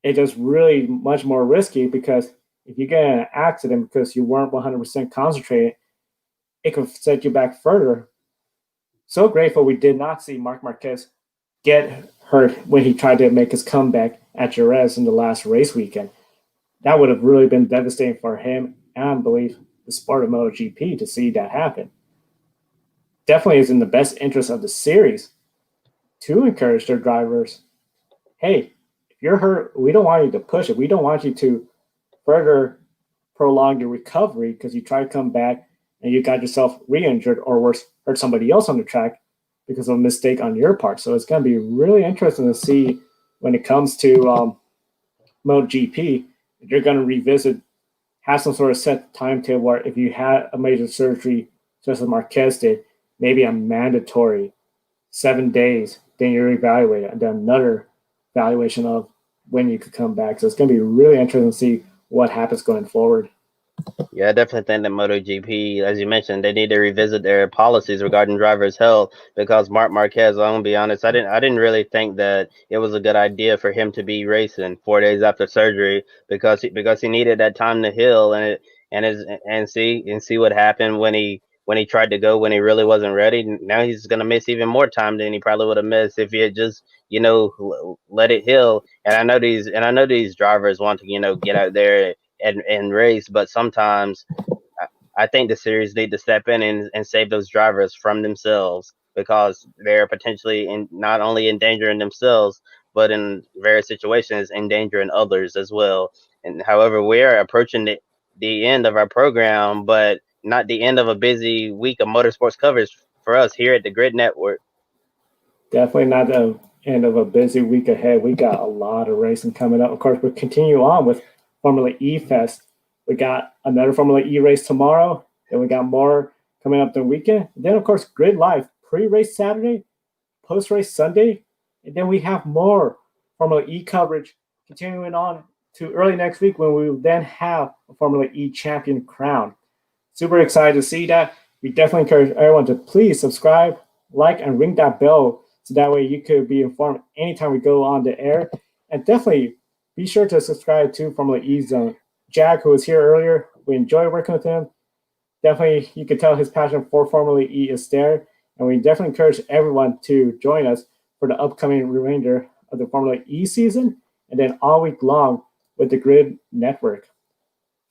It's just really much more risky, because if you get in an accident because you weren't 100% concentrated, it could set you back further. So grateful we did not see Marc Marquez get hurt when he tried to make his comeback at Jerez in the last race weekend. That would have really been devastating for him and, I believe, the sport of MotoGP to see that happen. definitely is in the best interest of the series to encourage their drivers. Hey, if you're hurt, we don't want you to push it. We don't want you to further prolong your recovery because you try to come back and you got yourself re-injured or worse, hurt somebody else on the track because of a mistake on your part. So it's going to be really interesting to see when it comes to MotoGP, if you're going to revisit, have some sort of set timetable where if you had a major surgery, just as Marquez did, maybe a mandatory 7 days, then you're evaluated, and then another evaluation of when you could come back. So it's going to be really interesting to see what happens going forward. Yeah, I definitely think that MotoGP, as you mentioned, they need to revisit their policies regarding drivers' health because Marc Marquez, I'm gonna be honest, I didn't really think that it was a good idea for him to be racing 4 days after surgery because he needed that time to heal and see what happened when he tried to go when he really wasn't ready. Now he's gonna miss even more time than he probably would have missed if he had just let it heal. And I know these drivers want to get out there and race, but sometimes I think the series need to step in and save those drivers from themselves because they're potentially not only endangering themselves, but in various situations endangering others as well. And however, we're approaching the end of our program, but not the end of a busy week of motorsports coverage for us here at the Grid Network. Definitely not the end of a busy week ahead. We got a lot of racing coming up. Of course, we'll continue on with Formula E Fest. We got another Formula E race tomorrow. Then we got more coming up the weekend. Then, of course, Grid Live, pre-race Saturday, post-race Sunday. And then we have more Formula E coverage continuing on to early next week when we will then have a Formula E champion crown. Super excited to see that. We definitely encourage everyone to please subscribe, like, and ring that bell so that way you could be informed anytime we go on the air. And definitely be sure to subscribe to Formula E Zone. Jack, who was here earlier, we enjoy working with him. Definitely, you can tell his passion for Formula E is there. And we definitely encourage everyone to join us for the upcoming remainder of the Formula E season and then all week long with the Grid Network.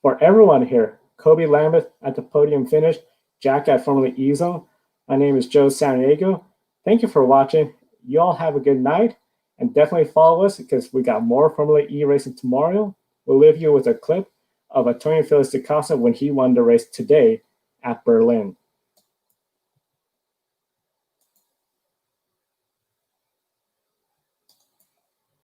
For everyone here, Kobe Lambeth at the podium finish, Jack at Formula E Zone. My name is Joe Santiago. Thank you for watching. You all have a good night. And definitely follow us because we got more Formula E racing tomorrow. We'll leave you with a clip of Antonio Felix da Costa when he won the race today at Berlin.